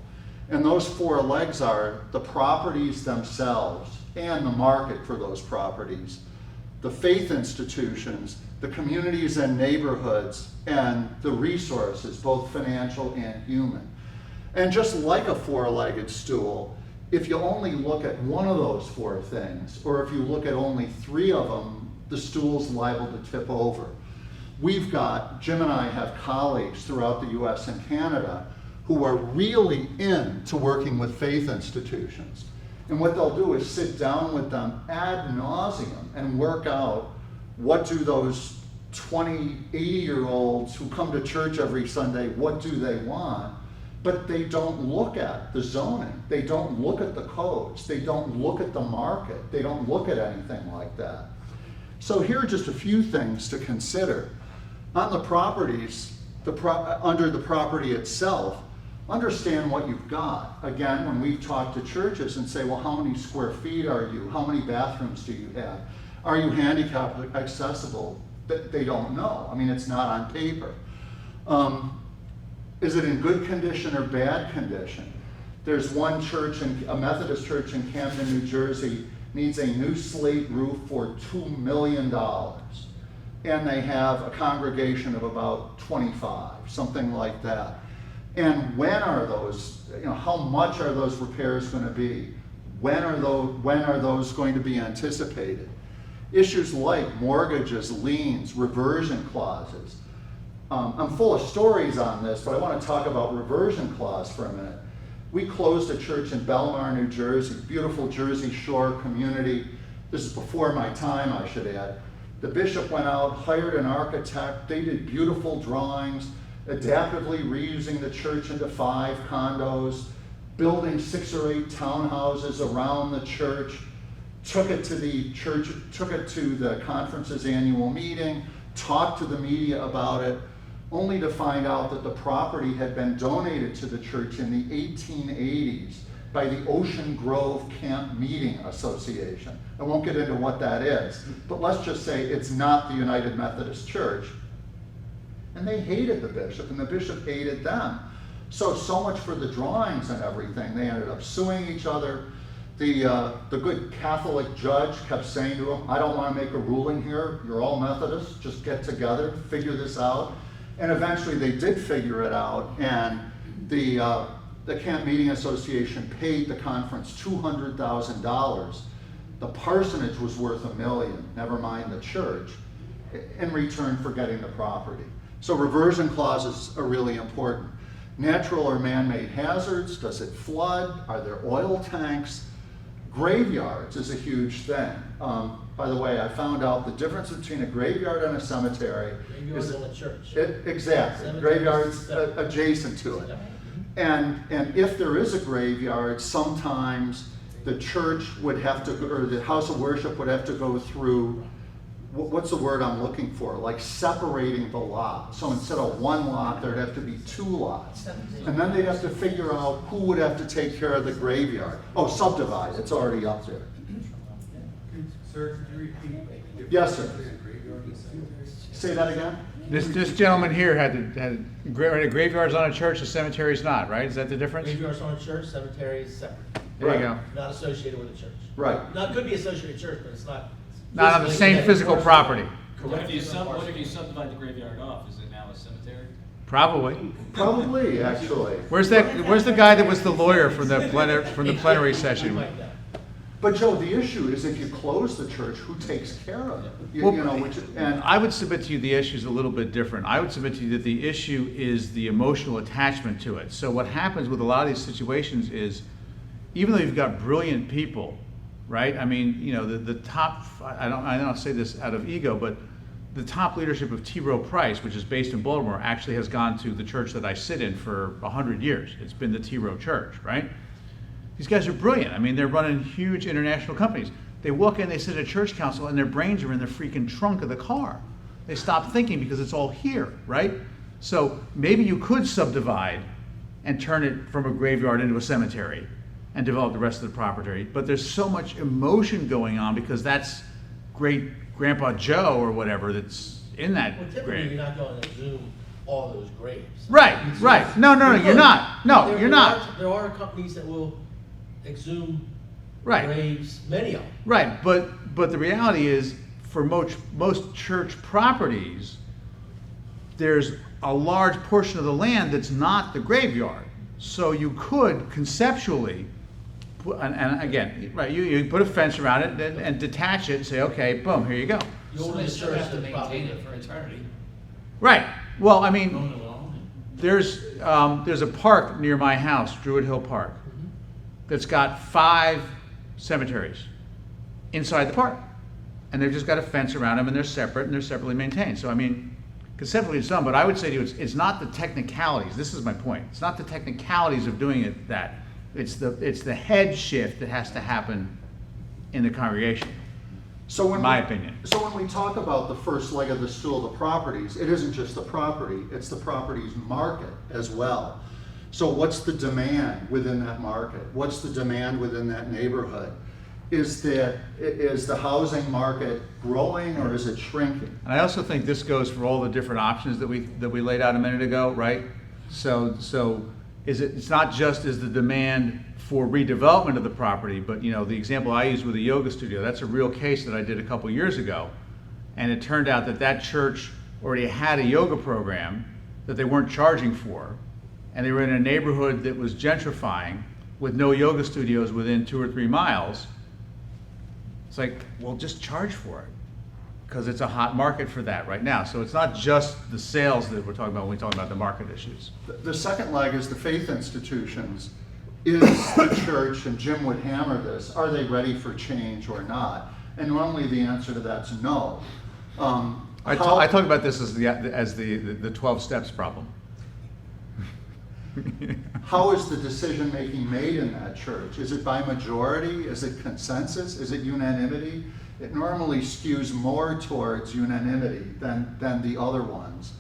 S1: And those four legs are the properties themselves and the market for those properties, the faith institutions, the communities and neighborhoods, and the resources, both financial and human. And just like a four-legged stool, if you only look at one of those four things, or if you look at only three of them, the stool's liable to tip over. Jim and I have colleagues throughout the US and Canada who are really into working with faith institutions. And what they'll do is sit down with them ad nauseum and work out what do those 20, 80-year-olds who come to church every Sunday, what do they want? But they don't look at the zoning. They don't look at the codes. They don't look at the market. They don't look at anything like that. So here are just a few things to consider. On the properties, under the property itself, understand what you've got. Again, when we've talked to churches and say, well, how many square feet are you? How many bathrooms do you have? Are you handicap accessible? They don't know. I mean, it's not on paper. Is it in good condition or bad condition? There's one church, a Methodist church in Camden, New Jersey, needs a new slate roof for $2 million. And they have a congregation of about 25, something like that. And when are those, how much are those repairs going to be? When are those going to be anticipated? Issues like mortgages, liens, reversion clauses. I'm full of stories on this, but I want to talk about reversion clause for a minute. We closed a church in Baltimore, New Jersey, beautiful Jersey Shore community. This is before my time, I should add. The bishop went out, hired an architect. They did beautiful drawings, adaptively reusing the church into 5 condos, building 6 or 8 townhouses around the church, took it to the conference's annual meeting, talked to the media about it, only to find out that the property had been donated to the church in the 1880s by the Ocean Grove Camp Meeting Association. I won't get into what that is, but let's just say it's not the United Methodist Church. And they hated the bishop, and the bishop hated them. So much for the drawings and everything. They ended up suing each other. The good Catholic judge kept saying to them, I don't want to make a ruling here. You're all Methodists. Just get together, figure this out. And eventually they did figure it out, and the Camp Meeting Association paid the conference $200,000. The parsonage was worth $1 million, never mind the church, in return for getting the property. So reversion clauses are really important. Natural or man-made hazards, does it flood? Are there oil tanks? Graveyards is a huge thing. By the way, I found out the difference between a graveyard and a cemetery
S11: Graveyards
S1: is
S11: in the church.
S1: exactly,
S11: Cemeteries
S1: graveyards
S11: separate.
S1: adjacent to it.
S11: Yeah.
S1: And if there is a graveyard, sometimes the church would have to, or the house of worship would have to go through, what's the word I'm looking for? Like separating the lot. So instead of 1 lot, there'd have to be 2 lots. And then they'd have to figure out who would have to take care of the graveyard. Oh, subdivide, it's already up there.
S7: Sir, could you repeat?
S1: Yes, sir.
S7: Graveyard and cemeteries?
S1: Say that again?
S2: This gentleman here had graveyards on a church, a cemetery's not, right? Is that the difference?
S11: Graveyards on a church, cemetery is separate,
S2: There you go.
S11: not associated with a church.
S1: Right.
S11: Now, it could be associated with a church, but it's not.
S2: Not on the
S11: physically
S2: same
S11: connected.
S2: physical property.
S3: What if you
S11: Correct.
S3: what if you subdivide the graveyard off? Is it now a cemetery?
S2: Probably.
S1: Probably, actually.
S2: Where's the guy that was the lawyer from the plenary session?
S11: Something like that.
S1: But Joe, the issue is if you close the church, who takes care of it?
S2: And I would submit to you the issue is a little bit different. I would submit to you that the issue is the emotional attachment to it. So what happens with a lot of these situations is, even though you've got brilliant people, right? I mean, the top, I don't say this out of ego, but the top leadership of T. Rowe Price, which is based in Baltimore, actually has gone to the church that I sit in for 100 years. It's been the T. Rowe Church, right? These guys are brilliant. I mean, they're running huge international companies. They walk in, they sit at church council, and their brains are in the freaking trunk of the car. They stop thinking because it's all here, right? So maybe you could subdivide and turn it from a graveyard into a cemetery and develop the rest of the property. But there's so much emotion going on because that's great Grandpa Joe or whatever that's in that
S11: Well, typically,
S2: grave.
S11: you're not going to zoom all those graves.
S2: Right. No, you're not. No, you're not.
S11: There are companies that will exhume
S2: Right.
S11: graves, many of them.
S2: Right, but the reality is, for most church properties, there's a large portion of the land that's not the graveyard. So you could conceptually, and again, right, you put a fence around it and detach it and say, okay, boom, here you go.
S11: The
S8: So they
S11: oldest
S8: still
S11: church
S8: have to
S11: is probably
S8: maintain it for eternity.
S2: Right. Well, I mean,
S8: Own it alone.
S2: there's a park near my house, Druid Hill Park, that's got 5 cemeteries inside the park. And they've just got a fence around them, and they're separate, and they're separately maintained. So, I mean, conceptually it's done, but I would say to you, it's not the technicalities. This is my point. It's not the technicalities of doing it that. It's the head shift that has to happen in the congregation.
S1: So when
S2: My opinion.
S1: So when we talk about the first leg of the stool, the properties, it isn't just the property, it's the property's market as well. So what's the demand within that market? What's the demand within that neighborhood? Is the housing market growing or is it shrinking?
S2: And I also think this goes for all the different options that we laid out a minute ago, right? So it's not just is the demand for redevelopment of the property, but the example I used with the yoga studio, that's a real case that I did a couple years ago. And it turned out that church already had a yoga program that they weren't charging for. And they were in a neighborhood that was gentrifying with no yoga studios within 2 or 3 miles. It's like, well, just charge for it, because it's a hot market for that right now. So it's not just the sales that we're talking about when we talk about the market issues.
S1: The second leg is the faith institutions. Is the church, and Jim would hammer this, are they ready for change or not? And normally the answer to that's no.
S2: I talk about this as the 12 steps problem.
S1: How is the decision making made in that church? Is it by majority? Is it consensus? Is it unanimity? It normally skews more towards unanimity than the other ones.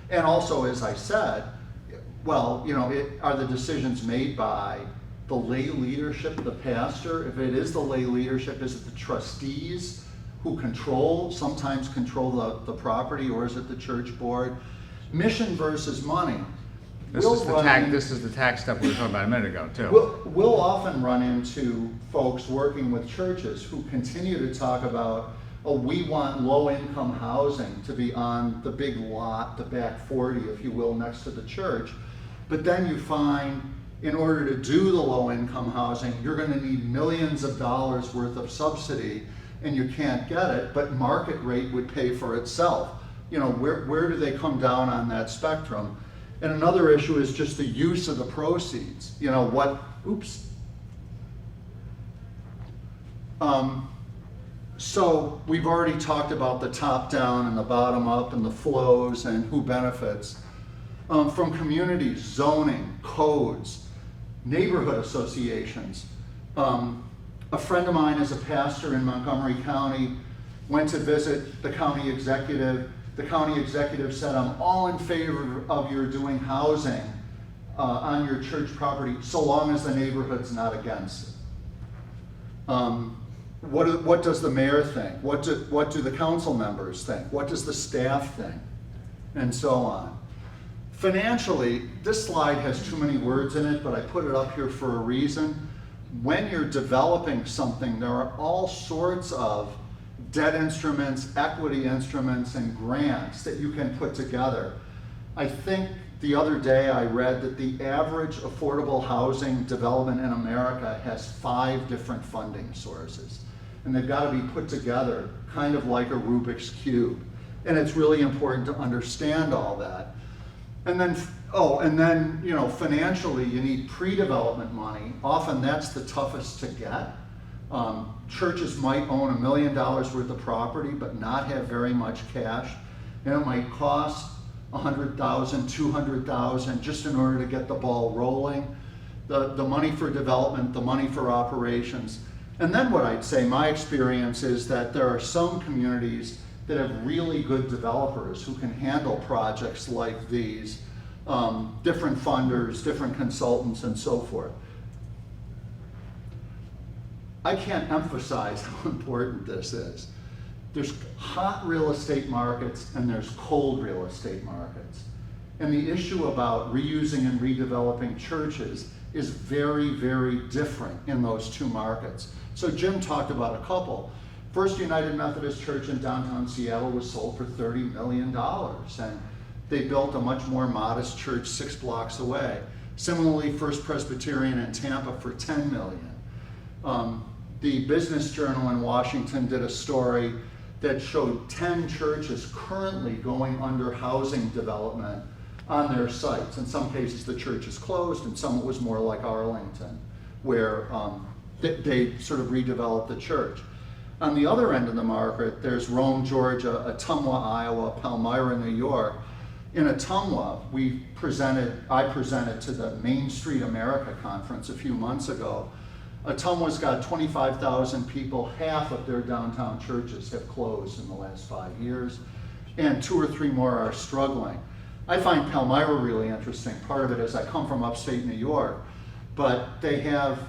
S1: And also, as I said, well, are the decisions made by the lay leadership, the pastor? If it is the lay leadership, is it the trustees who sometimes control the property, or is it the church board? Mission versus money.
S2: This is the tax stuff we were talking about a minute ago, too.
S1: We'll often run into folks working with churches who continue to talk about, we want low-income housing to be on the big lot, the back 40, if you will, next to the church. But then you find, in order to do the low-income housing, you're going to need millions of dollars worth of subsidy, and you can't get it, but market rate would pay for itself. Where do they come down on that spectrum? And another issue is just the use of the proceeds. So we've already talked about the top down and the bottom up and the flows and who benefits. From communities, zoning, codes, neighborhood associations. A friend of mine is a pastor in Montgomery County, went to visit the county executive. The county executive said, I'm all in favor of your doing housing on your church property, so long as the neighborhood's not against it. What does the mayor think? What do the council members think? What does the staff think? And so on. Financially, this slide has too many words in it, but I put it up here for a reason. When you're developing something, there are all sorts of debt instruments, equity instruments, and grants that you can put together. I think the other day I read that the average affordable housing development in America has 5 different funding sources. And they've got to be put together, kind of like a Rubik's Cube. And it's really important to understand all that. And then, financially, you need pre-development money. Often that's the toughest to get. Churches might own $1 million worth of property, but not have very much cash. And it might cost $100,000, $200,000 just in order to get the ball rolling. The money for development, the money for operations. And then what I'd say, my experience is that there are some communities that have really good developers who can handle projects like these, different funders, different consultants, and so forth. I can't emphasize how important this is. There's hot real estate markets and there's cold real estate markets. And the issue about reusing and redeveloping churches is very, very different in those two markets. So Jim talked about a couple. First United Methodist Church in downtown Seattle was sold for $30 million, and they built a much more modest church 6 blocks away. Similarly, First Presbyterian in Tampa for $10 million. The Business Journal in Washington did a story that showed 10 churches currently going under housing development on their sites. In some cases, the church is closed, and some it was more like Arlington, where they sort of redeveloped the church. On the other end of the market, there's Rome, Georgia, Ottumwa, Iowa, Palmyra, New York. In Ottumwa, I presented to the Main Street America conference a few months ago. Ottumwa's got 25,000 people. Half of their downtown churches have closed in the last 5 years, and 2 or 3 more are struggling. I find Palmyra really interesting. Part of it is I come from upstate New York, but they have,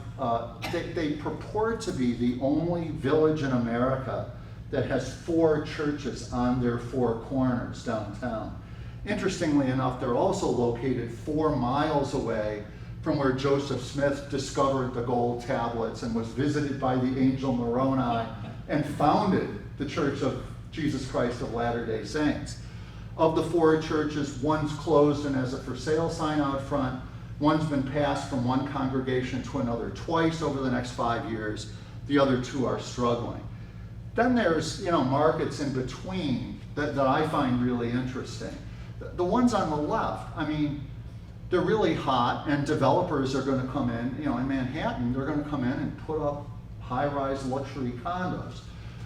S1: they purport to be the only village in America that has 4 churches on their 4 corners downtown. Interestingly enough, they're also located 4 miles away from where Joseph Smith discovered the gold tablets and was visited by the angel Moroni and founded the Church of Jesus Christ of Latter-day Saints. Of the 4 churches, one's closed and has a for sale sign out front. One's been passed from one congregation to another twice over the next 5 years. The other 2 are struggling. Then there's, markets in between that I find really interesting. The ones on the left, I mean, they're really hot, and developers are going to come in, in Manhattan, they're going to come in and put up high-rise luxury condos.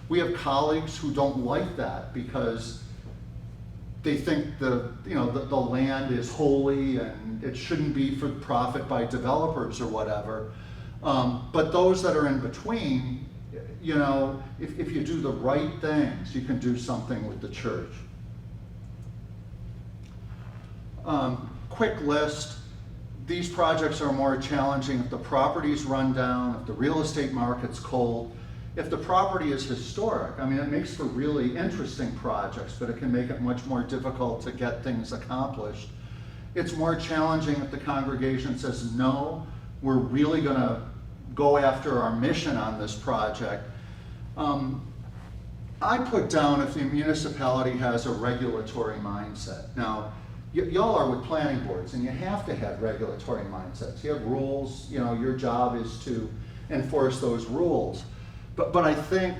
S1: We have colleagues who don't like that because they think the land is holy and it shouldn't be for profit by developers or whatever. But those that are in between, if you do the right things, you can do something with the church. Quick list. These projects are more challenging if the property's run down, if the real estate market's cold, if the property is historic. I mean, it makes for really interesting projects, but it can make it much more difficult to get things accomplished. It's more challenging if the congregation says, no, we're really going to go after our mission on this project. I put down if the municipality has a regulatory mindset. Now, y'all are with planning boards, and you have to have regulatory mindsets. You have rules, your job is to enforce those rules. But I think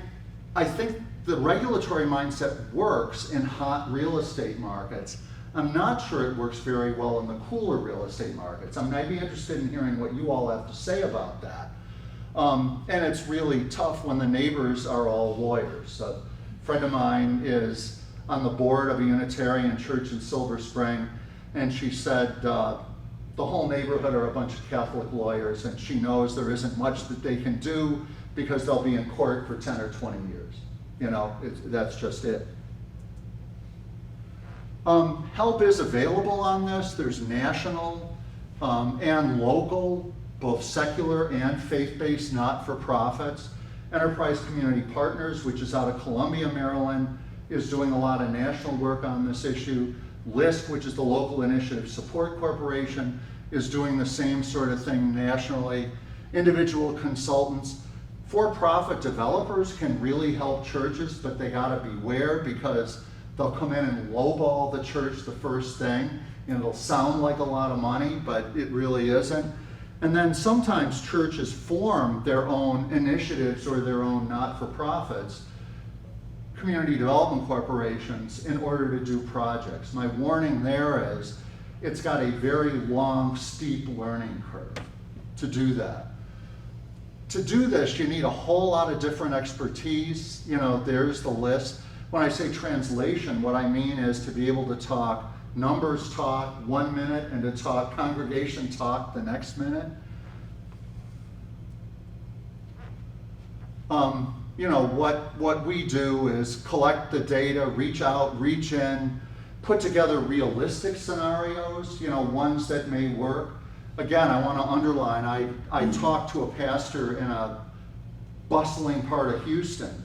S1: the regulatory mindset works in hot real estate markets. I'm not sure it works very well in the cooler real estate markets. I'd be interested in hearing what you all have to say about that. And it's really tough when the neighbors are all lawyers. A friend of mine is on the board of a Unitarian church in Silver Spring, and she said the whole neighborhood are a bunch of Catholic lawyers, and she knows there isn't much that they can do because they'll be in court for 10 or 20 years. That's just it. Help is available on this. There's national and local, both secular and faith-based not-for-profits. Enterprise Community Partners, which is out of Columbia, Maryland, is doing a lot of national work on this issue. LISC, which is the Local Initiative Support Corporation, is doing the same sort of thing nationally. Individual consultants. For-profit developers can really help churches, but they gotta beware because they'll come in and lowball the church the first thing, and it'll sound like a lot of money, but it really isn't. And then sometimes churches form their own initiatives or their own not-for-profits, community development corporations, in order to do projects. My warning there is it's got a very long, steep learning curve to do that. To do this, you need a whole lot of different expertise. There's the list. When I say translation, what I mean is to be able to talk numbers talk 1 minute and to talk congregation talk the next minute. What we do is collect the data, reach out, reach in, put together realistic scenarios, ones that may work. Again, I want to underline, I talked to a pastor in a bustling part of Houston,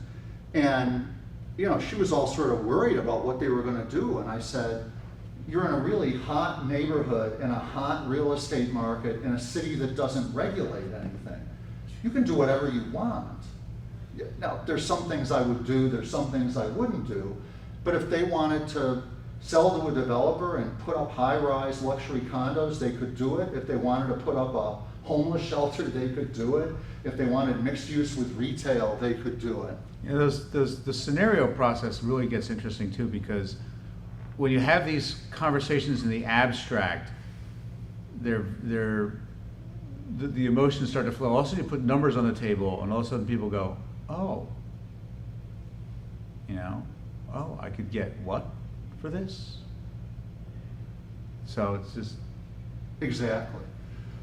S1: and she was all sort of worried about what they were going to do, and I said, you're in a really hot neighborhood, in a hot real estate market, in a city that doesn't regulate anything. You can do whatever you want. Now, there's some things I would do, there's some things I wouldn't do, but if they wanted to sell to a developer and put up high-rise luxury condos, they could do it. If they wanted to put up a homeless shelter, they could do it. If they wanted mixed use with retail, they could do it.
S2: The scenario process really gets interesting too, because when you have these conversations in the abstract, the emotions start to flow. Also, you put numbers on the table, and all of a sudden people go, oh, I could get what for this? So it's just...
S1: Exactly.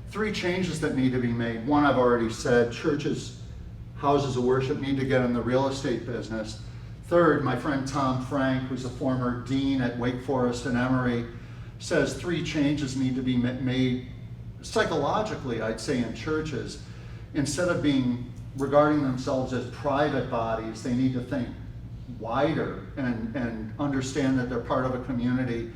S1: 3 changes that need to be made. One, I've already said, churches, houses of worship need to get in the real estate business. Third, my friend Tom Frank, who's a former dean at Wake Forest and Emory, says 3 changes need to be made psychologically, I'd say, in churches. Instead of regarding themselves as private bodies, they need to think wider and understand that they're part of a community.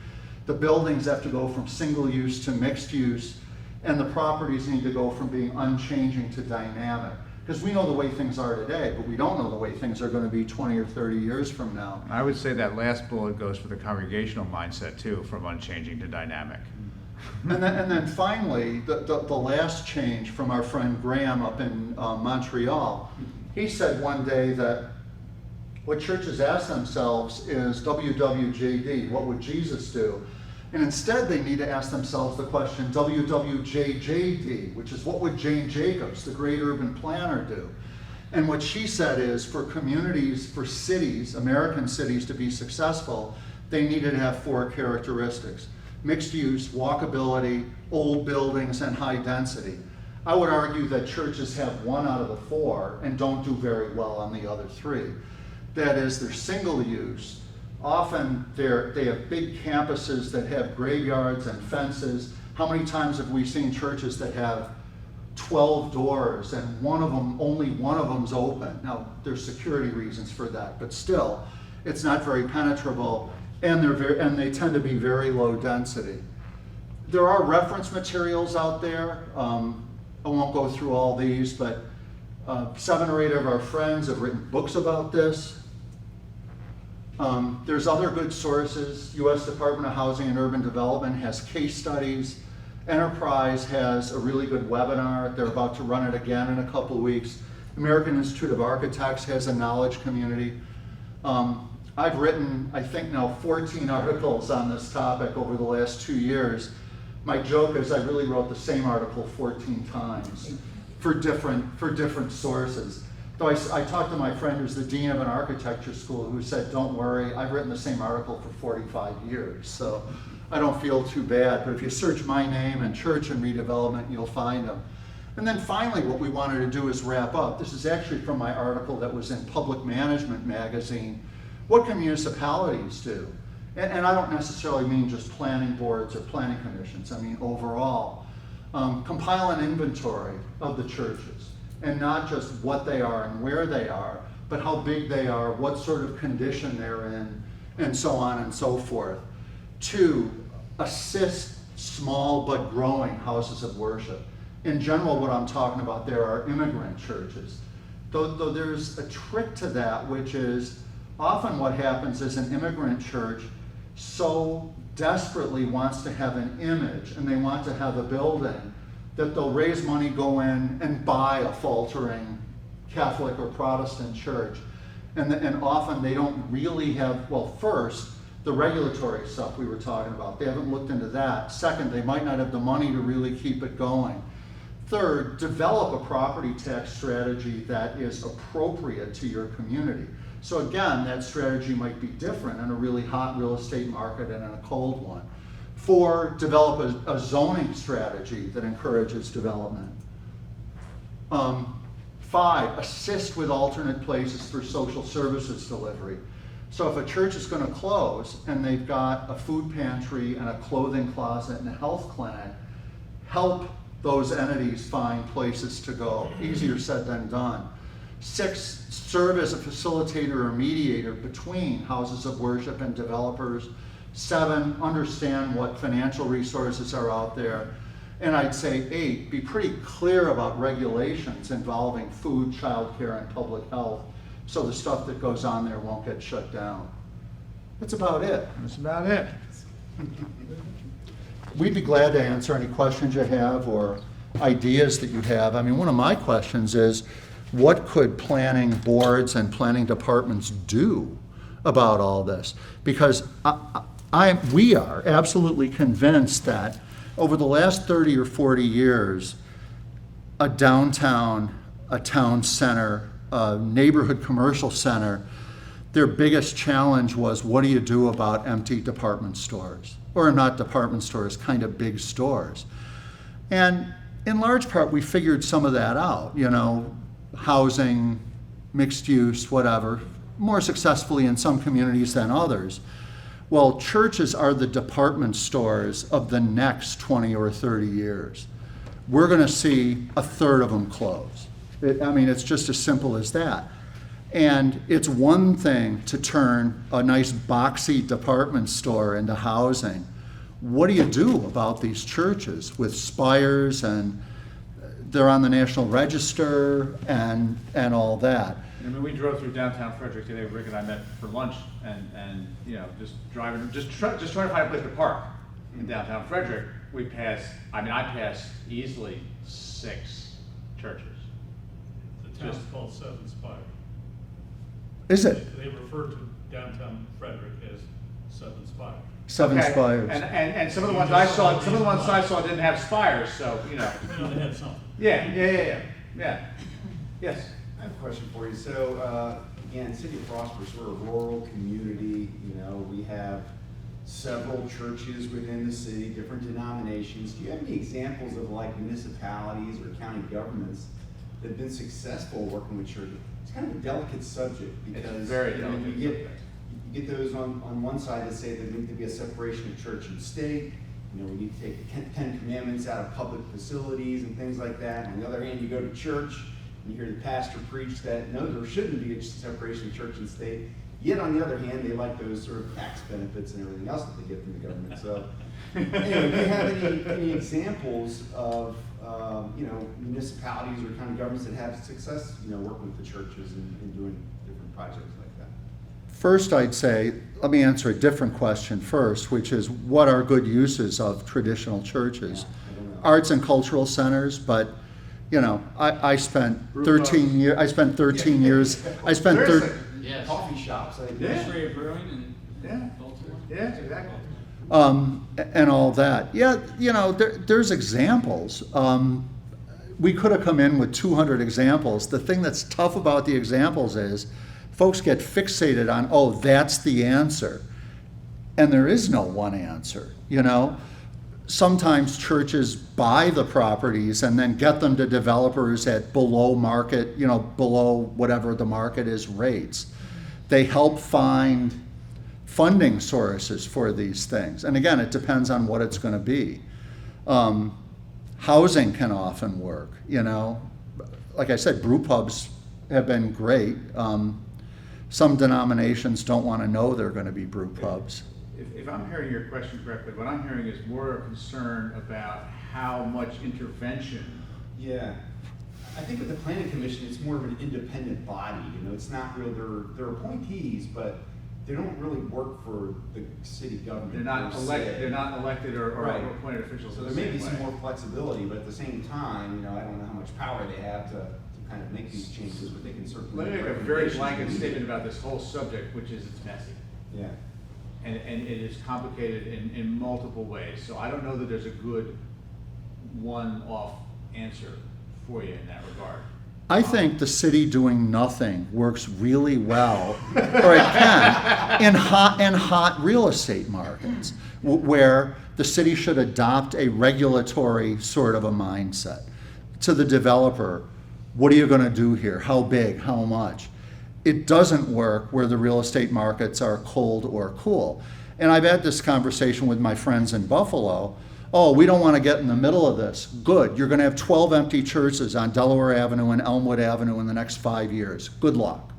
S1: The buildings have to go from single use to mixed use, and the properties need to go from being unchanging to dynamic. Because we know the way things are today, but we don't know the way things are going to be 20 or 30 years from now.
S2: I would say that last bullet goes for the congregational mindset too, from unchanging to dynamic.
S1: And then finally, the last change from our friend Graham up in Montreal, he said one day that what churches ask themselves is WWJD, what would Jesus do? And instead they need to ask themselves the question WWJJD, which is what would Jane Jacobs, the great urban planner, do? And what she said is for communities, for cities, American cities to be successful, they needed to have 4 characteristics: mixed use, walkability, old buildings, and high density. I would argue that churches have 1 out of the 4 and don't do very well on the other 3. That is, they're single use. Often they have big campuses that have graveyards and fences. How many times have we seen churches that have 12 doors and only one of them's open? Now, there's security reasons for that, but still, it's not very penetrable, and they tend to be very low density. There are reference materials out there. I won't go through all these, but 7 or 8 of our friends have written books about this. There's other good sources. U.S. Department of Housing and Urban Development has case studies. Enterprise has a really good webinar. They're about to run it again in a couple of weeks. American Institute of Architects has a knowledge community. I've written, I think now, 14 articles on this topic over the last 2 years. My joke is I really wrote the same article 14 times for different sources. So I talked to my friend who's the dean of an architecture school who said, don't worry, I've written the same article for 45 years, so I don't feel too bad. But if you search my name and church and redevelopment, you'll find them. And then finally, what we wanted to do is wrap up. This is actually from my article that was in Public Management magazine. What can municipalities do? And I don't necessarily mean just planning boards or planning commissions. I mean overall. Compile an inventory of the churches. And not just what they are and where they are, but how big they are, what sort of condition they're in, and so on and so forth. 2, assist small but growing houses of worship. In general, what I'm talking about there are immigrant churches. Though there's a trick to that, which is often what happens is an immigrant church so desperately wants to have an image and they want to have a building that they'll raise money, go in, and buy a faltering Catholic or Protestant church. And often they don't really have, well, first, the regulatory stuff we were talking about. They haven't looked into that. Second, they might not have the money to really keep it going. Third, develop a property tax strategy that is appropriate to your community. So again, that strategy might be different in a really hot real estate market and in a cold one. 4, develop a zoning strategy that encourages development. 5, assist with alternate places for social services delivery. So if a church is going to close and they've got a food pantry and a clothing closet and a health clinic, help those entities find places to go. Easier said than done. 6, serve as a facilitator or mediator between houses of worship and developers. 7, understand what financial resources are out there. And I'd say 8, be pretty clear about regulations involving food, childcare, and public health, so the stuff that goes on there won't get shut down. That's about it.
S2: That's about it.
S1: We'd be glad to answer any questions you have or ideas that you have. I mean, one of my questions is, what could planning boards and planning departments do about all this? Because we are absolutely convinced that over the last 30 or 40 years, a downtown, a town center, a neighborhood commercial center, their biggest challenge was, what do you do about empty department stores? Or not department stores, kind of big stores. And in large part, we figured some of that out, housing, mixed use, whatever, more successfully in some communities than others. Well, churches are the department stores of the next 20 or 30 years. We're going to see a third of them close. It's just as simple as that. And it's one thing to turn a nice boxy department store into housing, what do you do about these churches with spires, and they're on the National Register and all that?
S2: I mean, we drove through downtown Frederick today. Rick and I met for lunch, and you know, just driving, just trying to find a place to park in downtown Frederick. I passed easily 6 churches.
S9: The town's called Seven Spire.
S1: Is it?
S9: They refer to downtown Frederick as Seven Spire.
S1: 7
S2: Okay.
S1: spires.
S2: And some of the ones I saw, didn't have spires. So you know.
S9: You know, they had something.
S2: Yeah. Yes.
S6: I have a question for you. So, again, City of Prosper, we're a rural community, you know, we have several churches within the city, different denominations. Do you have any examples of like municipalities or county governments that have been successful working with churches? It's kind of a delicate subject because
S2: very
S6: you know,
S2: delicate
S6: you get those on one side that say there needs to be a separation of church and state. You know, we need to take the Ten Commandments out of public facilities and things like that. On the other hand, you go to church and you hear the pastor preach that no, there shouldn't be a separation of church and state. Yet on the other hand, they like those sort of tax benefits and everything else that they get from the government. So, anyway, do you have any examples of you know, municipalities or county governments that have success, you know, working with the churches and doing different projects like that?
S1: First, I'd say, let me answer a different question first, which is what are good uses of traditional churches?
S6: I don't know.
S1: Arts and cultural centers, but you know, I spent 13 years. I spent 13 years. I spent
S2: Seriously?
S8: Yes.
S6: Coffee shops, I
S2: Yeah.
S3: History of brewing in
S2: Yeah.
S3: Baltimore.
S2: Yeah, exactly.
S1: and all that. Yeah, you know, there's examples. We could have come in with 200 examples. The thing that's tough about the examples is folks get fixated on, oh, that's the answer. And there is no one answer, you know? Sometimes churches buy the properties and then get them to developers at below market, you know, below whatever the market is rates. They help find funding sources for these things. And again, it depends on what it's going to be. Housing can often work, you know. Like I said, brew pubs have been great. Some denominations don't want to know they're going to be brew pubs.
S2: If I'm hearing your question correctly, what I'm hearing is more a concern about how much intervention.
S6: Yeah, I think with the planning commission, it's more of an independent body, you know, it's not real, they're appointees, but they don't really work for the city government.
S2: They're not
S6: per
S2: elected.
S6: se.
S2: They're not elected or
S6: Right.
S2: appointed officials.
S6: So
S2: in
S6: there
S2: the
S6: may be
S2: same
S6: some
S2: way.
S6: more flexibility, but at the same time, you know, I don't know how much power they have to kind of make these changes, but they can certainly.
S2: Let me make a very blanket statement about this whole subject, which is it's messy.
S6: Yeah.
S2: And it is complicated in multiple ways. So I don't know that there's a good one-off answer for you in that regard.
S1: I think the city doing nothing works really well, or it can, in hot real estate markets, where the city should adopt a regulatory sort of a mindset. To the developer, what are you going to do here? How big? How much? It doesn't work where the real estate markets are cold or cool. And I've had this conversation with my friends in Buffalo. Oh, we don't want to get in the middle of this. Good, you're going to have 12 empty churches on Delaware Avenue and Elmwood Avenue in the next 5 years. Good luck.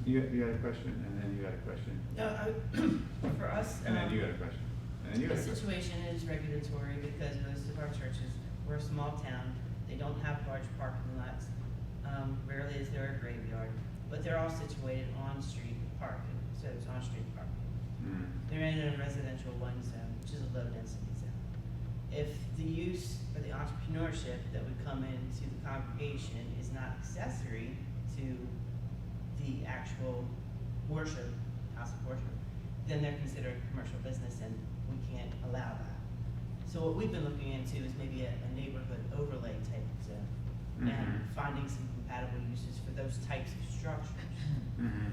S2: Yeah. You had a question, and then you got a question,
S10: For us,
S2: and then you got a question, and then you
S10: the
S2: got a question.
S10: situation is regulatory because most of our churches, we're a small town, they don't have large parking lots. Rarely is there a graveyard, but they're all situated on street parking, so it's on street parking.
S2: Mm.
S10: They're in a residential 1 zone, which is a low density zone. If the use or the entrepreneurship that would come into the congregation is not accessory to the actual worship, house of worship, then they're considered commercial business and we can't allow that. So what we've been looking into is maybe a neighborhood overlay type zone and finding some compatible uses for those types of structures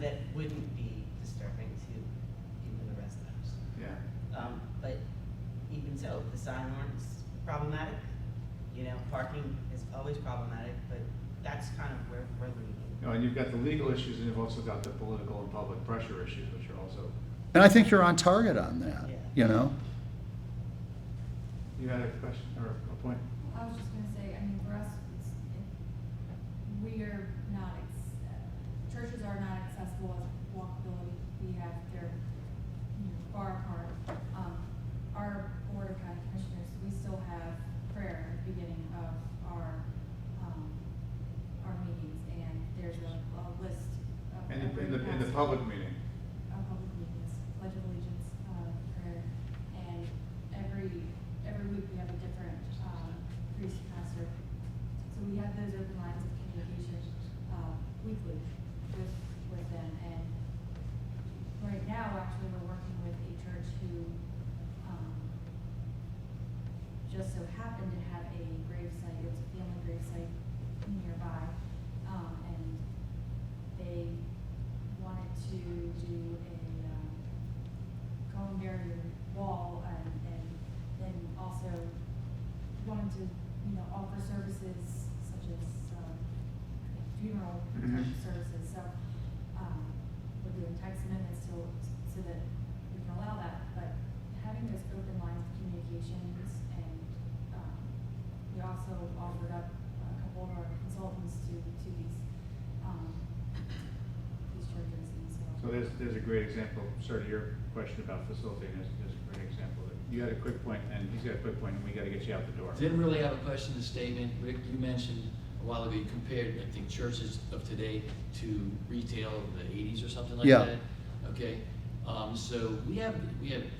S10: that wouldn't be disturbing to even the residents.
S2: Yeah.
S10: But even so, the sign ordinance is problematic. You know, parking is always problematic, but that's kind of where we're leaning.
S2: No, and you've got the legal issues, and you've also got the political and public pressure issues, which are also.
S1: And I think you're on target on that,
S10: Yeah.
S1: you know?
S2: You had a question or a point?
S5: I was just gonna say, I mean, for us, we are not, churches are not accessible as walkability. We have, they're far apart. Our
S2: In the public meeting.
S5: Public meetings, pledge of allegiance, prayer, and every week we have a different, priest pastor. So we have those open lines of communication, weekly with them, and right now, actually, we're working with a church who, just so happened to have a gravesite, it was a family gravesite nearby, and they wanted to do a, columbarium wall, and then also wanted to, offer services such as, funeral services, so, we're doing text amendments so that we can allow that, but having those open lines of communications, and, we also offered up a couple of our consultants to these churches, and
S2: So there's a great example, sir, to your question about facilitating, there's a great example. You had a quick point, and he's got a quick point, and we gotta get you out the door.
S8: Didn't really have a question, a statement. Rick, you mentioned a while ago, you compared, I think, churches of today to retail of the 80s or something like
S1: Yeah.
S8: that. Okay, so we have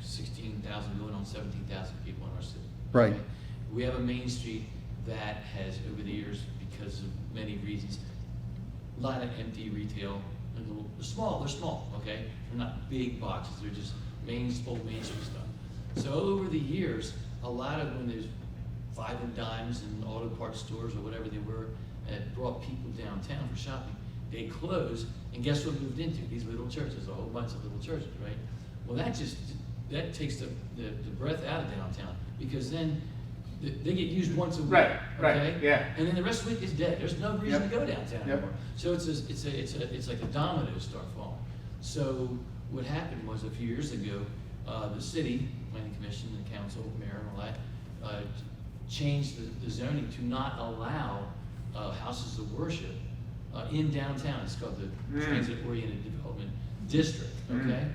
S8: 16,000 going on 17,000 people in our city.
S1: Right.
S8: Okay? We have a Main Street that has, over the years, because of many reasons, a lot of empty retail. They're small, okay? They're not big boxes, they're just old Main Street stuff. So over the years, a lot of when there's five and dimes and auto parts stores or whatever they were, that brought people downtown for shopping, they closed, and guess what moved into? These little churches, a whole bunch of little churches, right? Well, that takes the breath out of downtown, because then they get used once a week.
S2: Right,
S8: okay?
S2: yeah.
S8: And then the rest of the week is dead. There's no reason
S2: Yep.
S8: to go downtown
S2: Yep.
S8: anymore. So it's like a domino start falling. So what happened was, a few years ago, the city, planning commission, the council, mayor, and all that, changed the zoning to not allow houses of worship in downtown. It's called the Transit-Oriented Development District. Okay,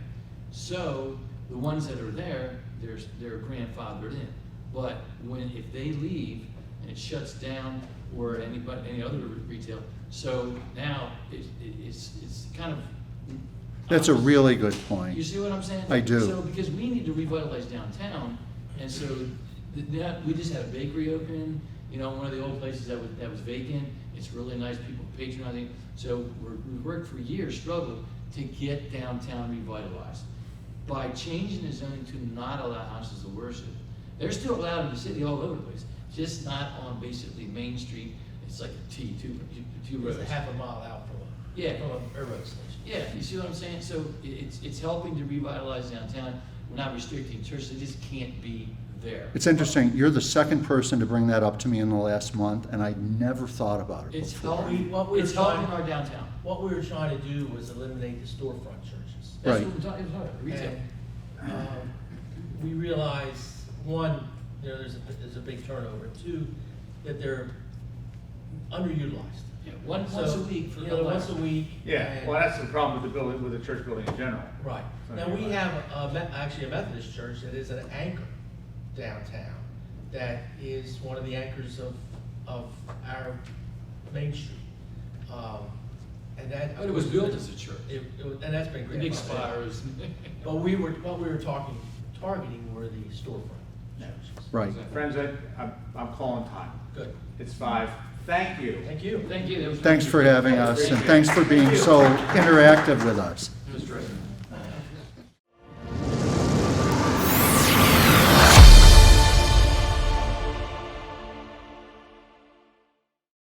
S8: so the ones that are there, they're grandfathered in. But if they leave and it shuts down, or any other retail, so now it's kind of.
S1: That's a really good
S8: You
S1: point.
S8: see what I'm saying?
S1: I do.
S8: So because we need to revitalize downtown, and so we just had a bakery open, one of the old places that was vacant. It's really nice, people patronizing. So we worked for years, struggled to get downtown revitalized. By changing the zoning to not allow houses of worship, they're still allowed in the city all over the place, just not on basically Main Street. It's like a T, two roads.
S11: It's a half a mile out from
S8: Yeah.
S11: from a railroad station.
S8: Yeah, you see what I'm saying? So it's helping to revitalize downtown. We're not restricting churches, they just can't be there.
S1: It's interesting, you're the second person to bring that up to me in the last month, and I never thought about it
S8: It's
S1: before.
S8: helping,
S11: What we were
S8: it's helping
S11: trying-
S8: our downtown.
S11: What we were trying to do was eliminate the storefront churches.
S8: That's
S1: Right.
S8: what we're talking about, retail.
S11: And, we realized, one, there's a big turnover. Two, that they're underutilized.
S8: Yeah, once a
S11: So,
S8: week for
S11: you know, once a week.
S2: Yeah,
S11: and-
S2: well, that's the problem with the building, with the church building in general.
S11: Right.
S2: So
S11: Now,
S2: you're
S11: we
S2: right.
S11: have actually a Methodist church that is an anchor downtown, that is one of the anchors of our Main Street. And that.
S8: But it was built as a church.
S11: And that's been
S8: The
S11: great.
S8: big spires.
S11: But what we were targeting were the storefront churches.
S1: Right.
S2: Friends, I'm calling time.
S11: Good.
S2: It's 5. Thank you.
S11: Thank you.
S8: Thank you. That was
S1: Thanks for having us, and thanks for being so interactive with us.
S8: It was terrific.